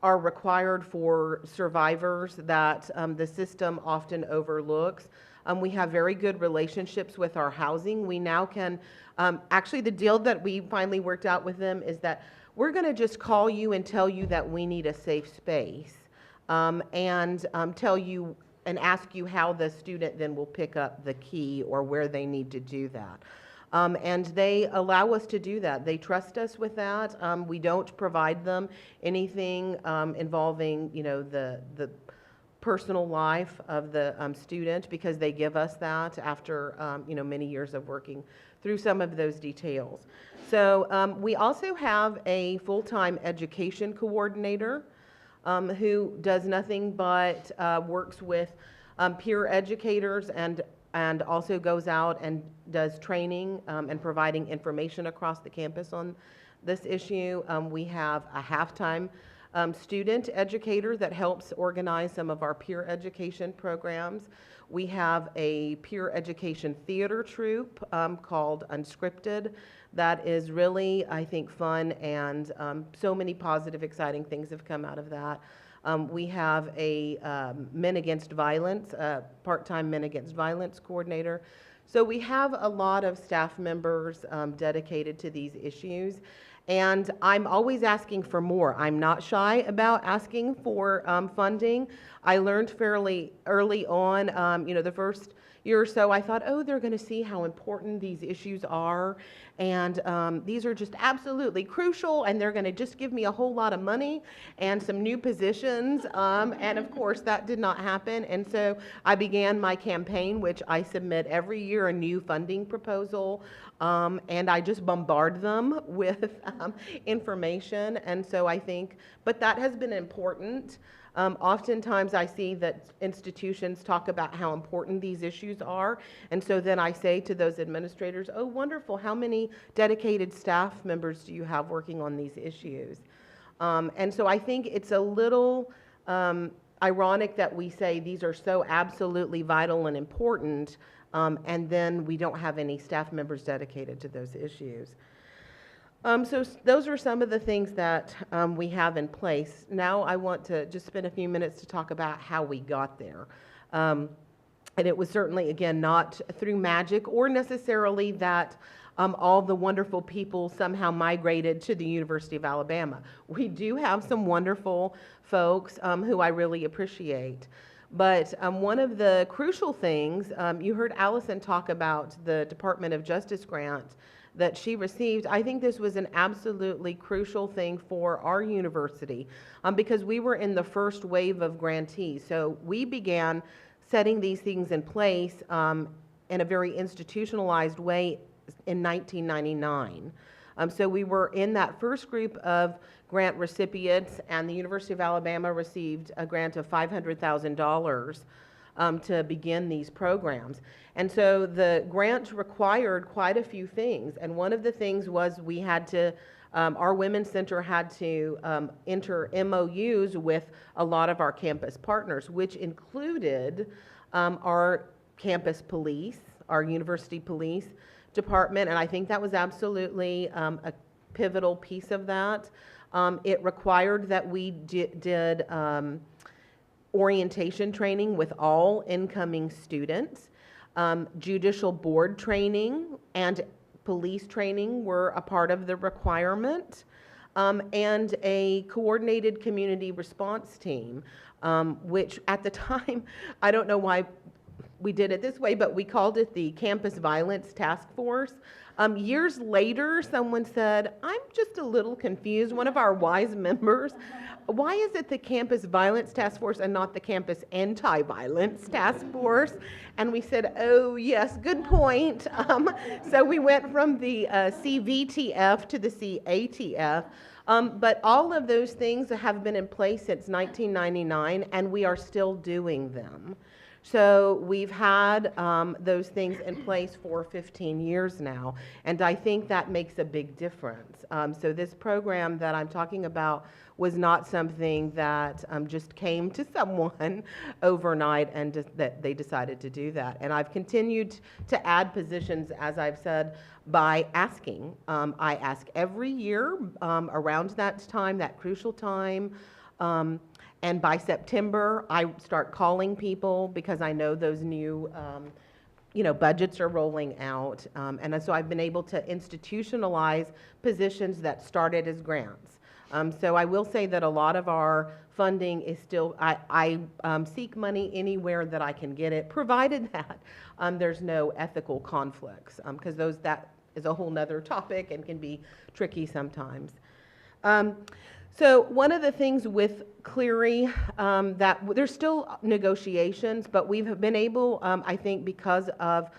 are required for survivors that the system often overlooks. We have very good relationships with our housing. We now can, actually the deal that we finally worked out with them is that we're going to just call you and tell you that we need a safe space, and tell you and ask you how the student then will pick up the key or where they need to do that. And they allow us to do that. They trust us with that. We don't provide them anything involving, the personal life of the student, because they give us that after, many years of working through some of those details. So we also have a full-time education coordinator who does nothing but works with peer educators and also goes out and does training and providing information across the campus on this issue. We have a half-time student educator that helps organize some of our peer education programs. We have a peer education theater troupe called Unscripted that is really, I think, fun, and so many positive, exciting things have come out of that. We have a Men Against Violence, part-time Men Against Violence coordinator. So we have a lot of staff members dedicated to these issues. And I'm always asking for more. I'm not shy about asking for funding. I learned fairly early on, the first year or so, I thought, oh, they're going to see how important these issues are. And these are just absolutely crucial, and they're going to just give me a whole lot of money and some new positions. And of course, that did not happen. And so I began my campaign, which I submit every year a new funding proposal. And I just bombard them with information. And so I think, but that has been important. Oftentimes I see that institutions talk about how important these issues are. And so then I say to those administrators, oh, wonderful, how many dedicated staff members do you have working on these issues? And so I think it's a little ironic that we say these are so absolutely vital and important, and then we don't have any staff members dedicated to those issues. So those are some of the things that we have in place. Now I want to just spend a few minutes to talk about how we got there. And it was certainly, again, not through magic or necessarily that all the wonderful people somehow migrated to the University of Alabama. We do have some wonderful folks who I really appreciate. But one of the crucial things, you heard Allison talk about the Department of Justice grant that she received, I think this was an absolutely crucial thing for our university because we were in the first wave of grantees. So we began setting these things in place in a very institutionalized way in 1999. So we were in that first group of grant recipients, and the University of Alabama received a grant of $500,000 to begin these programs. And so the grant required quite a few things. And one of the things was we had to, our Women's Center had to enter MOUs with a lot of our campus partners, which included our campus police, our university police department. And I think that was absolutely a pivotal piece of that. It required that we did orientation training with all incoming students. Judicial board training and police training were a part of the requirement, and a coordinated community response team, which at the time, I don't know why we did it this way, but we called it the Campus Violence Task Force. Years later, someone said, I'm just a little confused, one of our wise members, why is it the Campus Violence Task Force and not the Campus Anti-Violence Task Force? And we said, oh yes, good point. So we went from the CVTF to the CATF. But all of those things have been in place since 1999, and we are still doing them. So we've had those things in place for 15 years now, and I think that makes a big difference. So this program that I'm talking about was not something that just came to someone overnight and that they decided to do that. And I've continued to add positions, as I've said, by asking. I ask every year around that time, that crucial time. And by September, I start calling people because I know those new budgets are rolling out. And so I've been able to institutionalize positions that started as grants. So I will say that a lot of our funding is still, I seek money anywhere that I can get it, provided that there's no ethical conflicts, because that is a whole nother topic and can be tricky sometimes. So one of the things with Clery, that there's still negotiations, but we've been able, I think because of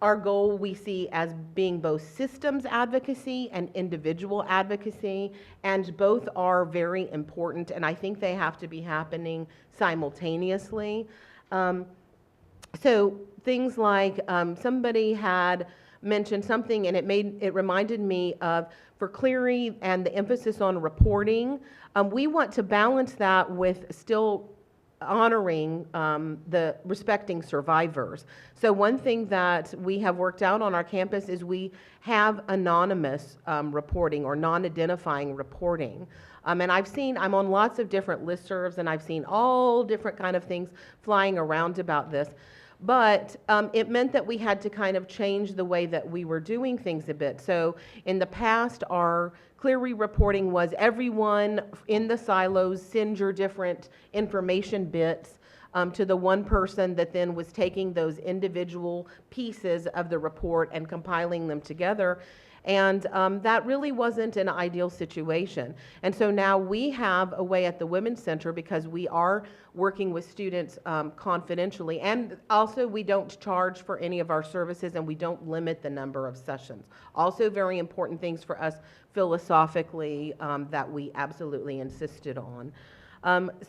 our goal we see as being both systems advocacy and individual advocacy, and both are very important, and I think they have to be happening simultaneously. So things like somebody had mentioned something, and it reminded me of, for Clery and the emphasis on reporting, we want to balance that with still honoring the respecting survivors. So one thing that we have worked out on our campus is we have anonymous reporting or non-identifying reporting. And I'm on lots of different listservs, and I've seen all different kind of things flying around about this. But it meant that we had to kind of change the way that we were doing things a bit. So in the past, our Clery reporting was everyone in the silos send your different information bits to the one person that then was taking those individual pieces of the report and compiling them together. And that really wasn't an ideal situation. And so now we have a way at the Women's Center, because we are working with students confidentially, and also we don't charge for any of our services, and we don't limit the number of sessions. Also very important things for us philosophically that we absolutely insisted on.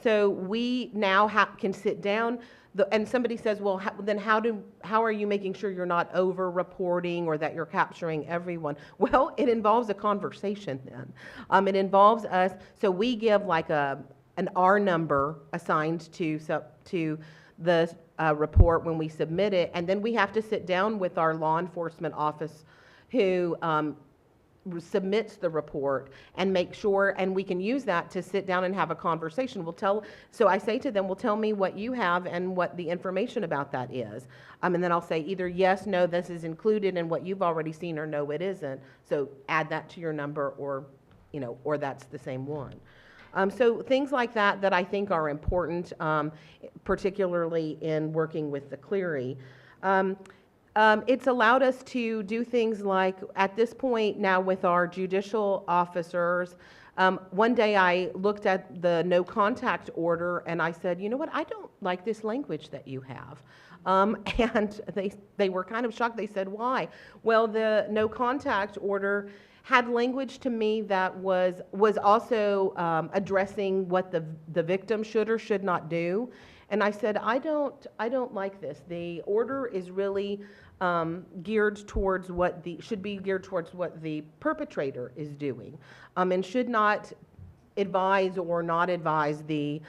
So we now can sit down, and somebody says, well, then how are you making sure you're not over-reporting or that you're capturing everyone? Well, it involves a conversation then. It involves us, so we give like an R number assigned to the report when we submit it, and then we have to sit down with our law enforcement office who submits the report and make sure, and we can use that to sit down and have a conversation. So I say to them, well, tell me what you have and what the information about that is. And then I'll say either yes, no, this is included in what you've already seen, or no, it isn't. So add that to your number, or that's the same one. So things like that I think are important, particularly in working with the Clery. It's allowed us to do things like, at this point now with our judicial officers, one day I looked at the no contact order and I said, you know what, I don't like this language that you have. And they were kind of shocked. They said, why? Well, the no contact order had language to me that was also addressing what the victim should or should not do. And I said, I don't like this. The order is really geared towards should be geared towards what the perpetrator is doing, and should not advise or not advise the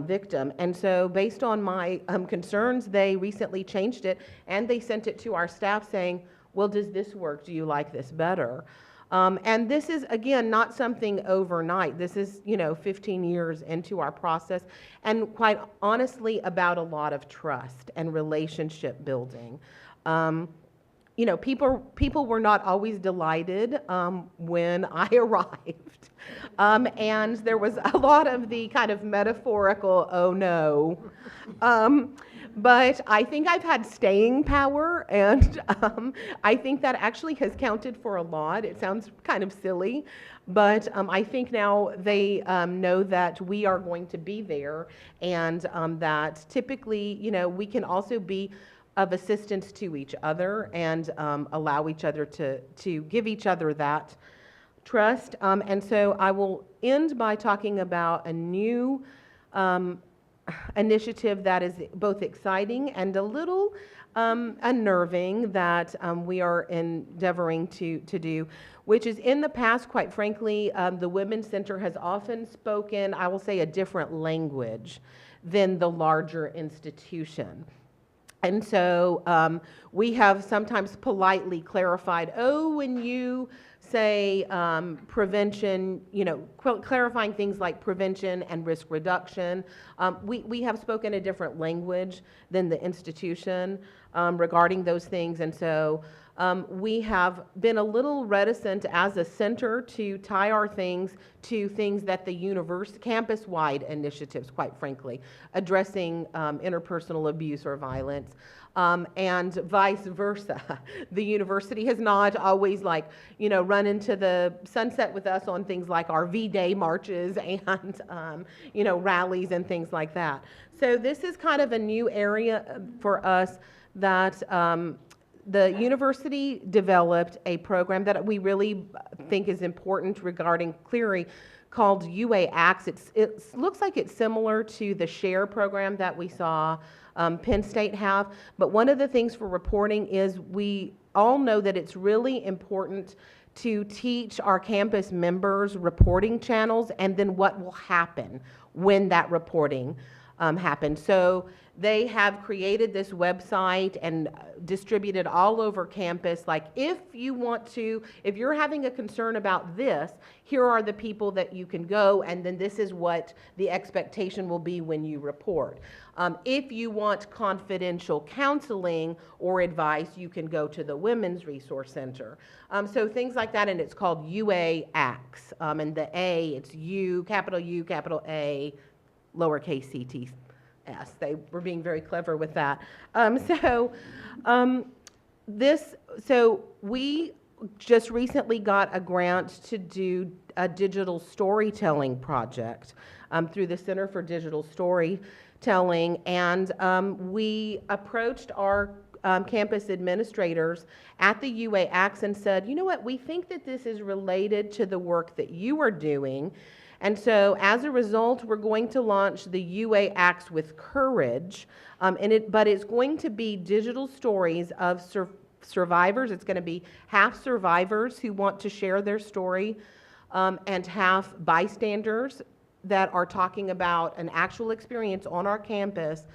victim. And so based on my concerns, they recently changed it and they sent it to our staff saying, well, does this work? Do you like this better? And this is, again, not something overnight. This is, 15 years into our process, and quite honestly about a lot of trust and relationship building. People were not always delighted when I arrived. And there was a lot of the kind of metaphorical, oh no. But I think I've had staying power, and I think that actually has counted for a lot. It sounds kind of silly, but I think now they know that we are going to be there, and that typically, we can also be of assistance to each other and allow each other to give each other that trust. And so I will end by talking about a new initiative that is both exciting and a little unnerving that we are endeavoring to do, which is, in the past, quite frankly, the Women's Center has often spoken, I will say, a different language than the larger institution. And so we have sometimes politely clarified, when you say prevention, clarifying things like prevention and risk reduction. We have spoken a different language than the institution regarding those things. And so we have been a little reticent as a center to tie our things to things that the campus-wide initiatives, quite frankly, addressing interpersonal abuse or violence. And vice versa. The university has not always run into the sunset with us on things like our V-Day marches and, rallies and things like that. So this is kind of a new area for us that the university developed a program that we really think is important regarding Clery called UA Acts. It looks like it's similar to the SHARE program that we saw Penn State have, but one of the things for reporting is we all know that it's really important to teach our campus members reporting channels and then what will happen when that reporting happens. So they have created this website and distributed all over campus, like, if you're having a concern about this, here are the people that you can go, and then this is what the expectation will be when you report. If you want confidential counseling or advice, you can go to the Women's Resource Center. So things like that, and it's called UA Acts. And the A, it's U, capital A, lowercase CT. Yes, they were being very clever with that. So we just recently got a grant to do a digital storytelling project through the Center for Digital Storytelling, and we approached our campus administrators at the UA Acts and said, you know what, we think that this is related to the work that you are doing. And so as a result, we're going to launch the UA Acts with Courage, but it's going to be digital stories of survivors. It's going to be half survivors who want to share their story, and half bystanders that are talking about an actual experience on our campus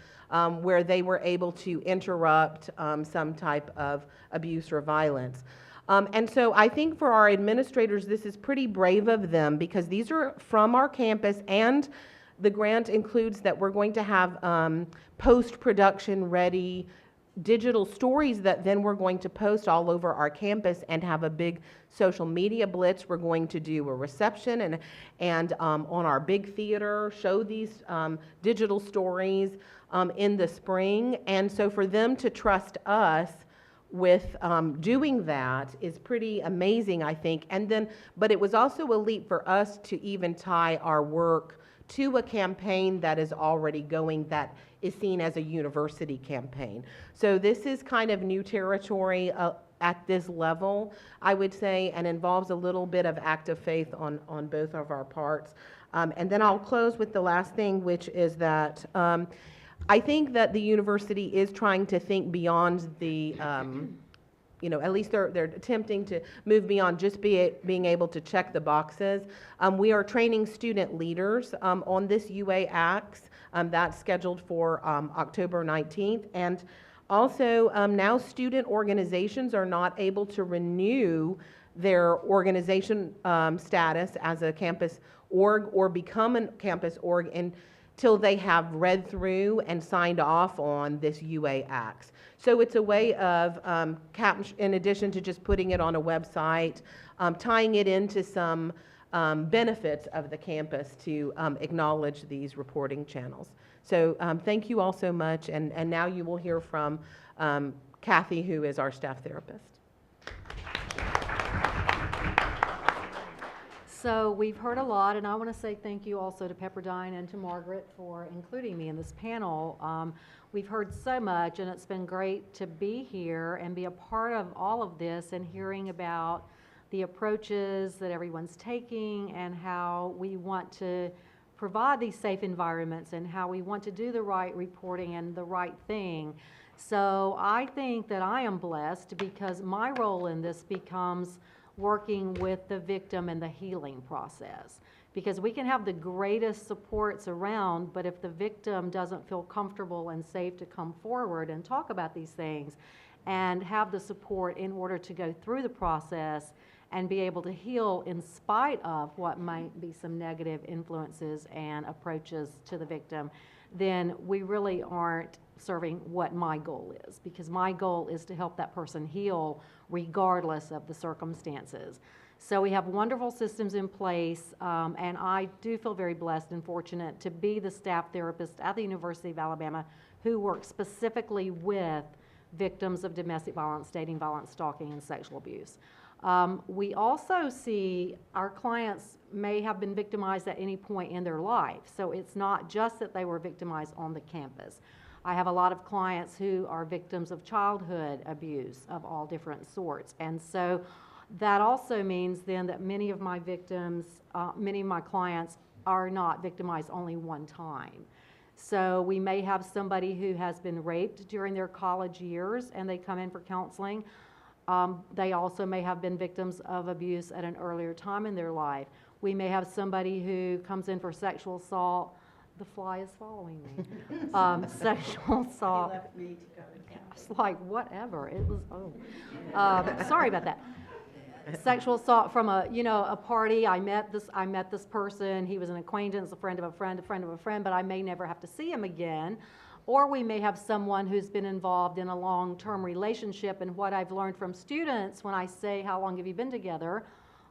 where they were able to interrupt some type of abuse or violence. And so I think for our administrators, this is pretty brave of them, because these are from our campus, and the grant includes that we're going to have post-production ready digital stories that then we're going to post all over our campus and have a big social media blitz. We're going to do a reception and on our big theater, show these digital stories in the spring. And so for them to trust us with doing that is pretty amazing, I think. And then, but it was also a leap for us to even tie our work to a campaign that is already going, that is seen as a university campaign. So this is kind of new territory at this level, I would say, and involves a little bit of act of faith on both of our parts. And then I'll close with the last thing, which is that I think that the university is trying to think beyond the, at least they're attempting to move beyond just being able to check the boxes. We are training student leaders on this UA Acts. That's scheduled for October 19th. And also, now student organizations are not able to renew their organization status as a campus org or become a campus org until they have read through and signed off on this UA Acts. So it's a way of, in addition to just putting it on a website, tying it into some benefits of the campus to acknowledge these reporting channels. So thank you all so much, and now you will hear from Kathy, who is our staff therapist. So we've heard a lot, and I want to say thank you also to Pepperdine and to Margaret for including me in this panel. We've heard so much, and it's been great to be here and be a part of all of this and hearing about the approaches that everyone's taking and how we want to provide these safe environments and how we want to do the right reporting and the right thing. So I think that I am blessed because my role in this becomes working with the victim in the healing process. Because we can have the greatest supports around, but if the victim doesn't feel comfortable and safe to come forward and talk about these things and have the support in order to go through the process and be able to heal in spite of what might be some negative influences and approaches to the victim, then we really aren't serving what my goal is, because my goal is to help that person heal regardless of the circumstances. So we have wonderful systems in place, and I do feel very blessed and fortunate to be the staff therapist at the University of Alabama who works specifically with victims of domestic violence, dating violence, stalking, and sexual abuse. We also see our clients may have been victimized at any point in their life, so it's not just that they were victimized on the campus. I have a lot of clients who are victims of childhood abuse of all different sorts, and so that also means then that many of my victims, many of my clients are not victimized only one time. So we may have somebody who has been raped during their college years and they come in for counseling. They also may have been victims of abuse at an earlier time in their life. We may have somebody who comes in for sexual assault. The fly is following me. Sexual assault. He left me to go to I was like, whatever. It was, sorry about that. Sexual assault from a party. I met this person. He was an acquaintance, a friend of a friend, a friend of a friend, but I may never have to see him again. Or we may have someone who's been involved in a long-term relationship, and what I've learned from students when I say, how long have you been together?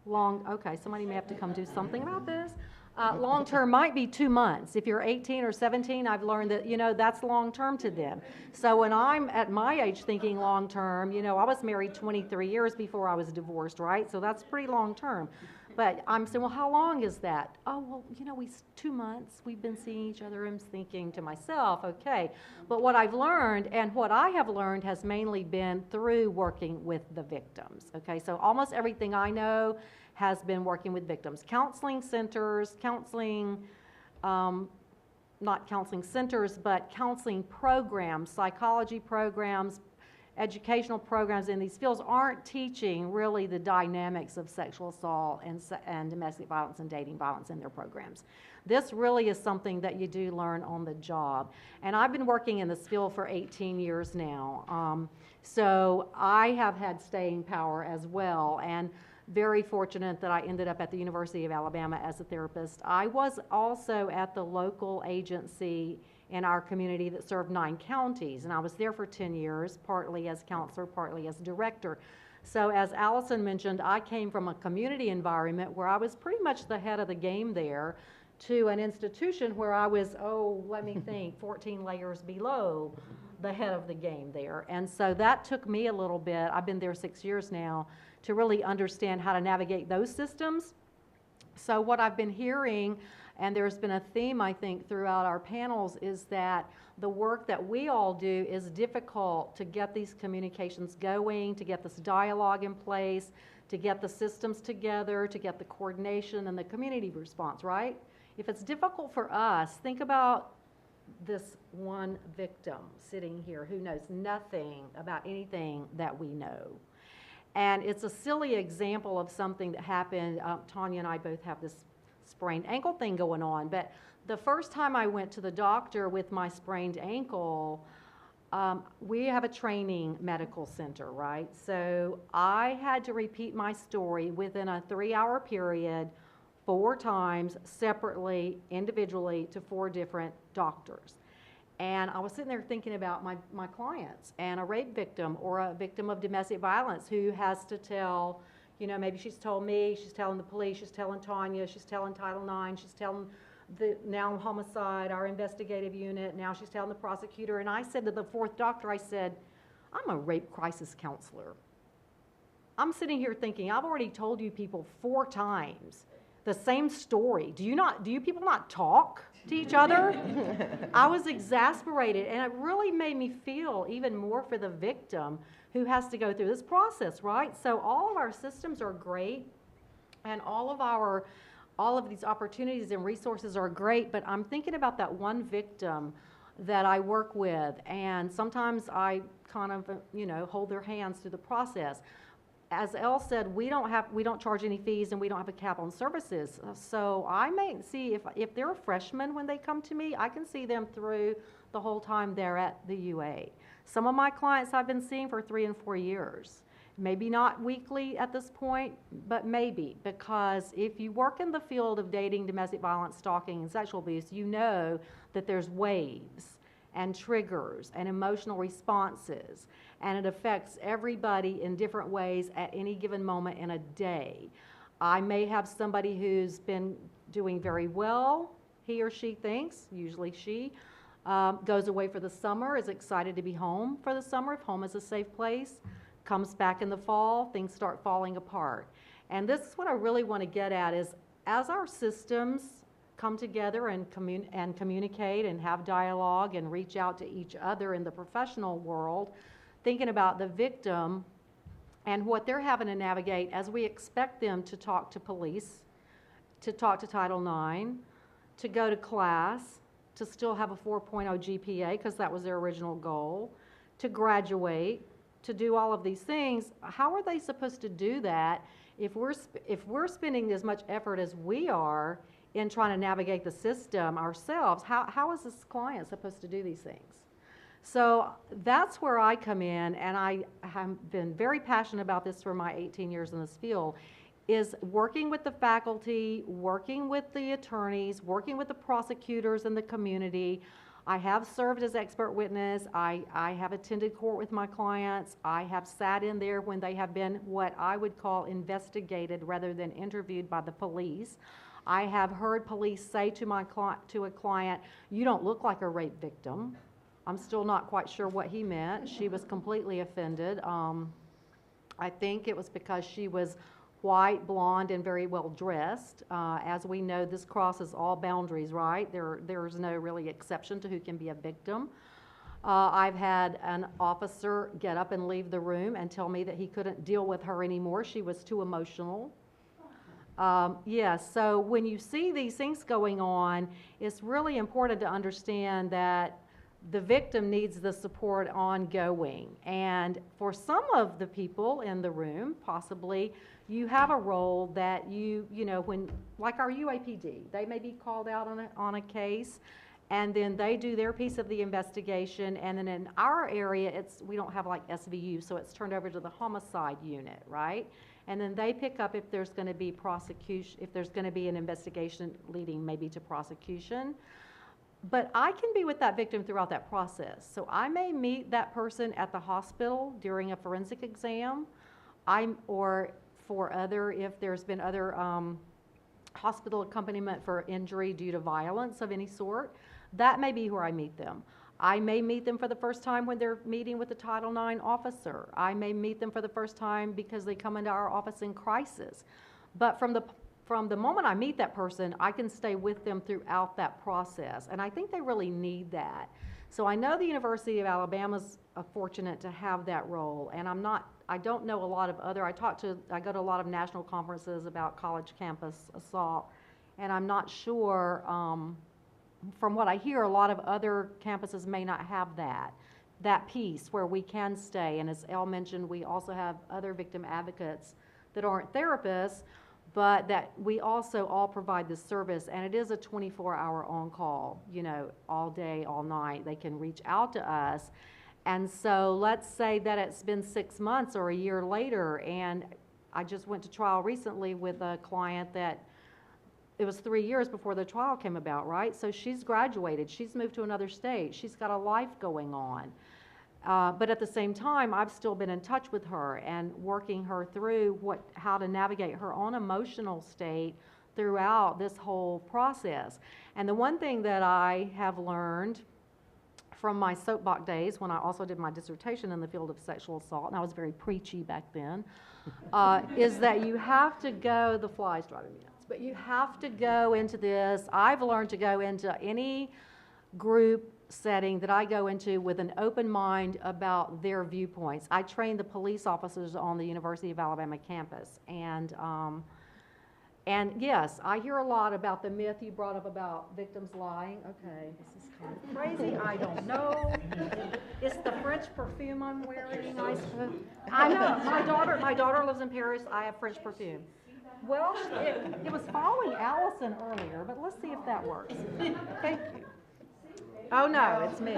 Okay, somebody may have to come do something about this. Long-term might be 2 months. If you're 18 or 17, I've learned that, that's long-term to them. So when I'm at my age thinking long-term, I was married 23 years before I was divorced, right? So that's pretty long-term. But I'm saying, well, how long is that? Oh, well, 2 months. We've been seeing each other. I'm thinking to myself, okay. But what I've learned and what I have learned has mainly been through working with the victims, okay? So almost everything I know has been working with victims. Counseling centers, not counseling centers, but counseling programs, psychology programs, educational programs in these fields aren't teaching really the dynamics of sexual assault and domestic violence and dating violence in their programs. This really is something that you do learn on the job. And I've been working in this field for 18 years now. So I have had staying power as well, and very fortunate that I ended up at the University of Alabama as a therapist. I was also at the local agency in our community that served 9 counties, and I was there for 10 years, partly as counselor, partly as director. So as Allison mentioned, I came from a community environment where I was pretty much the head of the game there, to an institution where I was, let me think, 14 layers below the head of the game there. And so that took me a little bit, I've been there 6 years now, to really understand how to navigate those systems. So what I've been hearing, and there's been a theme, I think, throughout our panels, is that the work that we all do is difficult to get these communications going, to get this dialogue in place, to get the systems together, to get the coordination and the community response, right? If it's difficult for us, think about this one victim sitting here who knows nothing about anything that we know. And it's a silly example of something that happened. Tanya and I both have this sprained ankle thing going on, but the first time I went to the doctor with my sprained ankle, we have a training medical center, right? So I had to repeat my story within a 3-hour period 4 times separately, individually, to 4 different doctors. And I was sitting there thinking about my clients and a rape victim or a victim of domestic violence who has to tell, you know, maybe she's told me, she's telling the police, she's telling Tanya, she's telling Title IX, she's telling the now homicide, our investigative unit, now she's telling the prosecutor. And I said to the 4th doctor, I said, I'm a rape crisis counselor. I'm sitting here thinking, I've already told you people 4 times the same story. Do you people not talk to each other? I was exasperated, and it really made me feel even more for the victim who has to go through this process, right? So all of our systems are great, and all of these opportunities and resources are great, but I'm thinking about that one victim that I work with, and sometimes I kind of, hold their hands through the process. As Elle said, we don't charge any fees, and we don't have a cap on services. So I may see if they're a freshman when they come to me, I can see them through the whole time they're at the UA. Some of my clients I've been seeing for 3 and 4 years. Maybe not weekly at this point, but maybe, because if you work in the field of dating, domestic violence, stalking, and sexual abuse, you know that there's waves and triggers and emotional responses, and it affects everybody in different ways at any given moment in a day. I may have somebody who's been doing very well, he or she thinks, usually she, goes away for the summer, is excited to be home for the summer, if home is a safe place, comes back in the fall, things start falling apart. And this is what I really want to get at is, as our systems come together and communicate and have dialogue and reach out to each other in the professional world, thinking about the victim and what they're having to navigate as we expect them to talk to police, to talk to Title IX, to go to class, to still have a 4.0 GPA because that was their original goal, to graduate, to do all of these things. How are they supposed to do that if we're spending as much effort as we are in trying to navigate the system ourselves? How is this client supposed to do these things? So that's where I come in, and I have been very passionate about this for my 18 years in this field, is working with the faculty, working with the attorneys, working with the prosecutors and the community. I have served as expert witness. I have attended court with my clients. I have sat in there when they have been what I would call investigated rather than interviewed by the police. I have heard police say to a client, "You don't look like a rape victim." I'm still not quite sure what he meant. She was completely offended. I think it was because she was white, blonde, and very well dressed. As we know, this crosses all boundaries, right? There's no really exception to who can be a victim. I've had an officer get up and leave the room and tell me that he couldn't deal with her anymore. She was too emotional. Yes, so when you see these things going on, it's really important to understand that the victim needs the support ongoing. And for some of the people in the room, possibly, you have a role that when, like our UAPD, they may be called out on a case, and then they do their piece of the investigation, and then in our area, we don't have like SVU, so it's turned over to the homicide unit, right? And then they pick up if there's going to be prosecution, if there's going to be an investigation leading maybe to prosecution. But I can be with that victim throughout that process. So I may meet that person at the hospital during a forensic exam, or for if there's been other hospital accompaniment for injury due to violence of any sort, that may be where I meet them. I may meet them for the first time when they're meeting with the Title IX officer. I may meet them for the first time because they come into our office in crisis. But from the moment I meet that person, I can stay with them throughout that process. And I think they really need that. So I know the University of Alabama's fortunate to have that role. And I don't know a lot of other, I go to a lot of national conferences about college campus assault. And I'm not sure, from what I hear, a lot of other campuses may not have that piece where we can stay. And as Elle mentioned, we also have other victim advocates that aren't therapists, but that we also all provide this service, and it is a 24-hour on-call, all day, all night. They can reach out to us. And so let's say that it's been 6 months or a year later, and I just went to trial recently with a client that it was 3 years before the trial came about, right? So she's graduated, she's moved to another state, she's got a life going on. But at the same time, I've still been in touch with her and working her through how to navigate her own emotional state throughout this whole process. And the one thing that I have learned from my soapbox days, when I also did my dissertation in the field of sexual assault, and I was very preachy back then, is that you have to go, the fly's driving me nuts, but you have to go into this. I've learned to go into any group setting that I go into with an open mind about their viewpoints. I train the police officers on the University of Alabama campus, and yes, I hear a lot about the myth you brought up about victims lying. Okay, this is kind of crazy. I don't know. It's the French perfume I'm wearing, I suppose. I know. My daughter lives in Paris. I have French perfume. Well, it was following Allison earlier, but let's see if that works. Thank you. Oh, no, it's me.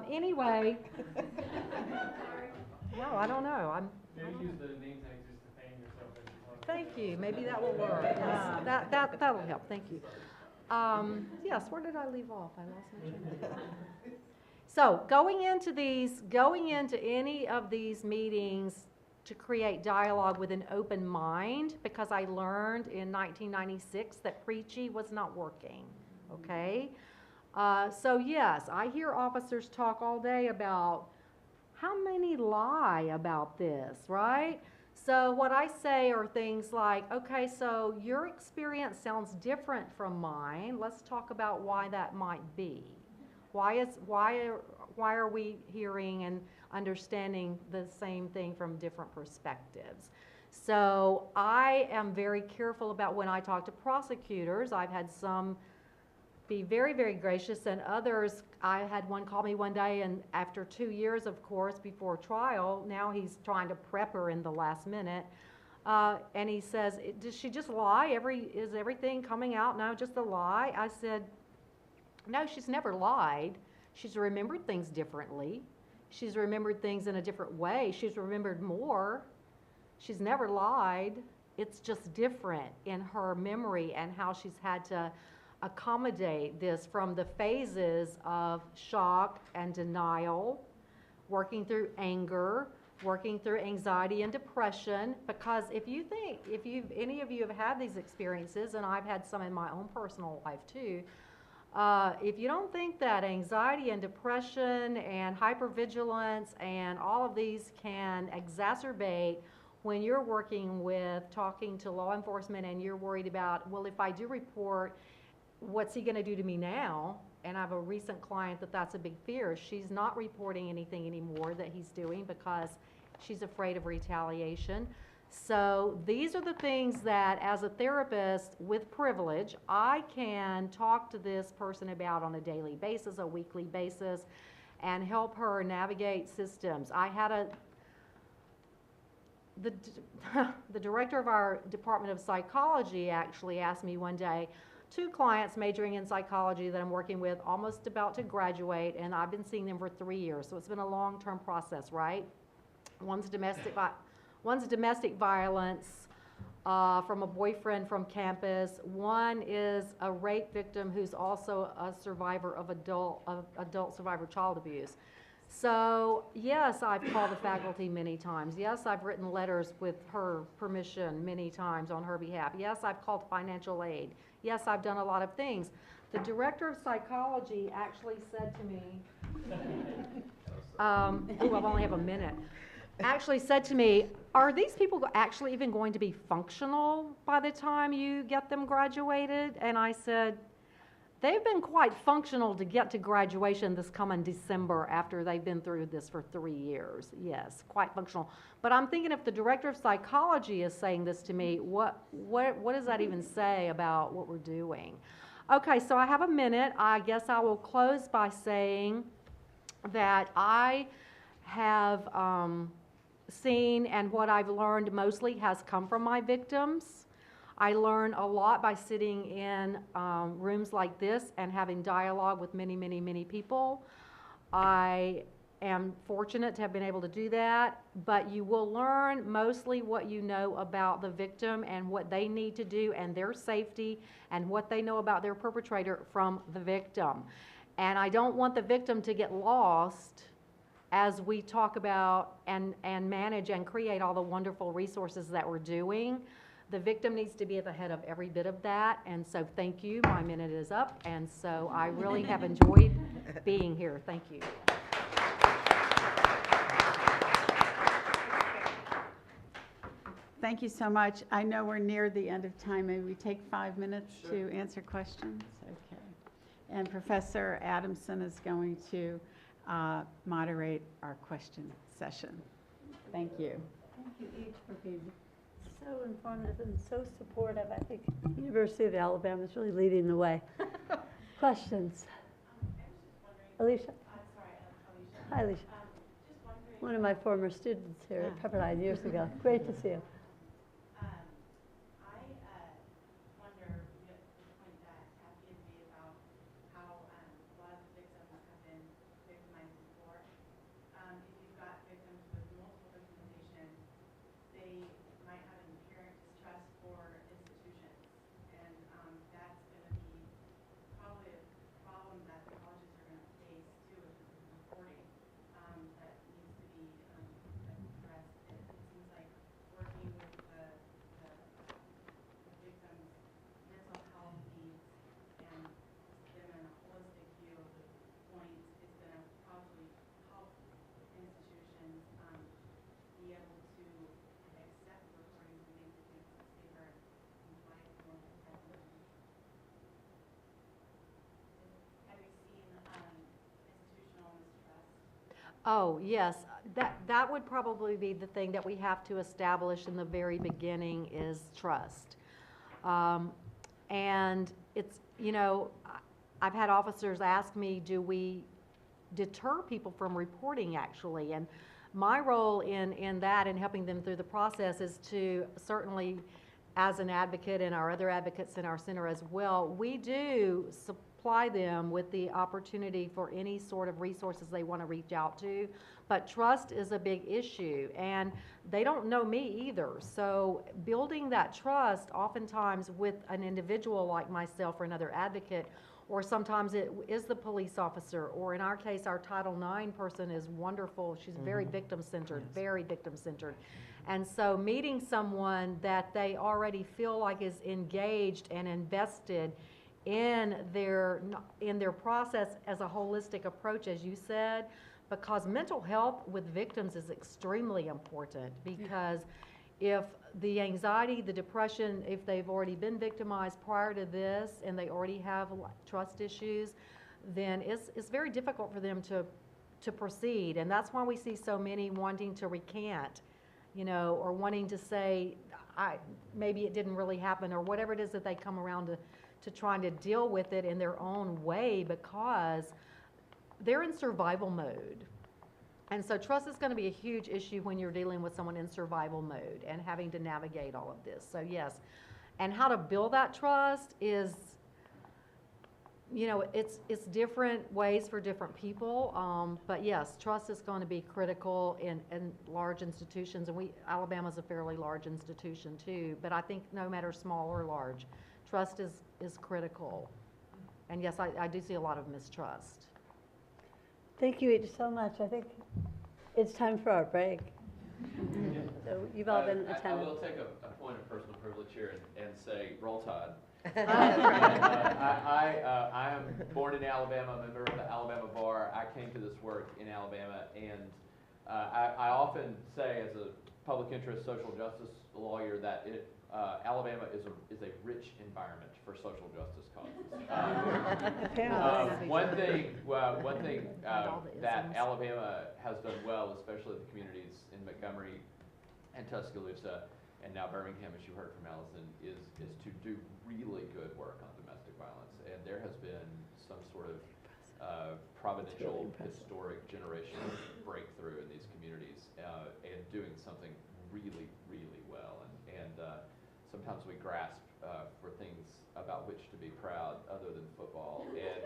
Anyway. No, I don't know. Maybe use the name tags just to fan yourself as you talk. Thank you. Maybe that will work. Yes, that'll help. Thank you. Yes, where did I leave off? I lost my train of thought. So going into any of these meetings to create dialogue with an open mind, because I learned in 1996 that preachy was not working, okay? So yes, I hear officers talk all day about how many lie about this, right? So what I say are things like, okay, so your experience sounds different from mine. Let's talk about why that might be. Why are we hearing and understanding the same thing from different perspectives? So I am very careful about when I talk to prosecutors. I've had some be very, very gracious, and others, I had one call me one day, and after 2 years, of course, before trial, now he's trying to prep her in the last minute, and he says, did she just lie? Is everything coming out now just a lie? I said, no, she's never lied. She's remembered things differently. She's remembered things in a different way. She's remembered more. She's never lied. It's just different in her memory and how she's had to accommodate this from the phases of shock and denial, working through anger, working through anxiety and depression. Because if any of you have had these experiences, and I've had some in my own personal life too, if you don't think that anxiety and depression and hypervigilance and all of these can exacerbate when you're talking to law enforcement, and you're worried about, well, if I do report, what's he going to do to me now? And I have a recent client that's a big fear. She's not reporting anything anymore that he's doing because she's afraid of retaliation. So these are the things that, as a therapist with privilege, I can talk to this person about on a daily basis, a weekly basis, and help her navigate systems. I had the director of our Department of Psychology actually asked me one day, 2 clients majoring in psychology that I'm working with, almost about to graduate, and I've been seeing them for 3 years, so it's been a long-term process, right? One's domestic violence from a boyfriend from campus. One is a rape victim who's also a survivor of adult survivor child abuse. So, yes, I've called the faculty many times. Yes, I've written letters with her permission many times on her behalf. Yes, I've called financial aid. Yes, I've done a lot of things. The director of psychology actually said to me, I only have a minute, actually said to me, are these people actually even going to be functional by the time you get them graduated? And I said, they've been quite functional to get to graduation this coming December after they've been through this for 3 years. Yes, quite functional. But I'm thinking if the director of psychology is saying this to me, what does that even say about what we're doing? Okay, so I have a minute. I guess I will close by saying that I have seen, and what I've learned mostly has come from my victims. I learn a lot by sitting in rooms like this and having dialogue with many, many, many people. I am fortunate to have been able to do that, but you will learn mostly what you know about the victim and what they need to do and their safety and what they know about their perpetrator from the victim. And I don't want the victim to get lost as we talk about and manage and create all the wonderful resources that we're doing. The victim needs to be at the head of every bit of that, and so thank you. My minute is up, and so I really have enjoyed being here. Thank you. Thank you so much. I know we're near the end of time. Maybe we take 5 minutes to answer questions? Okay. And Professor Adamson is going to moderate our question session. Thank you. Thank you each for being so informative and so supportive. I think University of Alabama is really leading the way. Questions? Alicia? Hi, Alicia. One of my former students here at Pepperdine years ago. Great to see you. Oh, yes, that would probably be the thing that we have to establish in the very beginning is trust. And it's, you know, I've had officers ask me, do we deter people from reporting actually? And my role in that and helping them through the process is to certainly, as an advocate and our other advocates in our center as well, we do supply them with the opportunity for any sort of resources they want to reach out to. But trust is a big issue, and they don't know me either. So building that trust oftentimes with an individual like myself or another advocate, or sometimes it is the police officer, or in our case, our Title IX person is wonderful. She's very victim-centered, very victim-centered. And so meeting someone that they already feel like is engaged and invested in their process as a holistic approach, as you said, because mental health with victims is extremely important, because if the anxiety, the depression, if they've already been victimized prior to this and they already have trust issues, then it's very difficult for them to proceed. And that's why we see so many wanting to recant, you know, or wanting to say, maybe it didn't really happen, or whatever it is that they come around to trying to deal with it in their own way, because they're in survival mode. And so trust is going to be a huge issue when you're dealing with someone in survival mode and having to navigate all of this. So yes, and how to build that trust is, you know, it's different ways for different people. But yes, trust is going to be critical in large institutions, and Alabama's a fairly large institution too. But I think no matter small or large, trust is critical. And yes, I do see a lot of mistrust. Thank you each so much. I think it's time for our break. So you've all been I attentive. will take a point of personal privilege here and say, roll Tide. I am born in Alabama, a member of the Alabama Bar. I came to this work in Alabama, and I often say as a public interest social justice lawyer that Alabama is a rich environment for social justice causes. Apparently. One thing that Alabama has done well, especially the communities in Montgomery and Tuscaloosa, and now Birmingham, as you heard from Allison, is to do really good work on domestic violence. And there has been some sort of providential, historic, generational breakthrough in these communities, and doing something really, really well. And sometimes we grasp for things about which to be proud other than football, and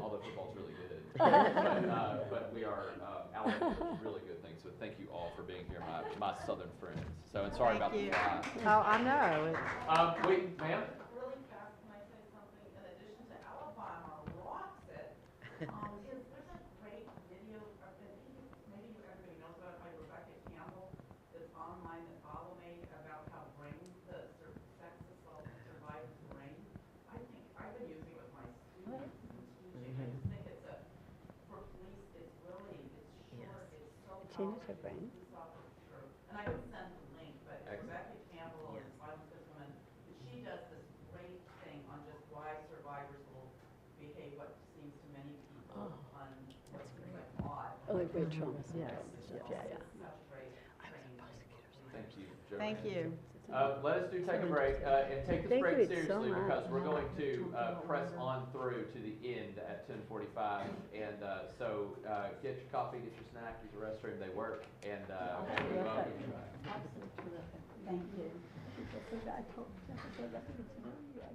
although football's really good. But we are Alabama does really good things. So thank you all for being here, my Southern friends. So, and sorry about the fly. Oh, I know. Wait, ma'am? Really fast, can I say something? In addition to Alabama rocks it, there's a great video, maybe everybody knows about it, by Rebecca Campbell, that's online that Follow made about how the sex assault survivors brain. I've been using it with my students and teaching. I just think for police, it's really, it's short, it's so It changes her powerful. brain. And I can send the link, but Rebecca Campbell is violence against women. She does this great thing on just why survivors will behave what seems to many people what seems like odd. Oh, like great trauma. Yes. Yeah, yeah. Such great training. Thank you, Joe. Thank you. Let us take a break and take this Thank break you so seriously much. because we're going to press on through to the end at 10:45. And so get your coffee, get your snack, use the restroom. They work. And we welcome you. Absolutely terrific. Thank you. I told you, I was going to move you.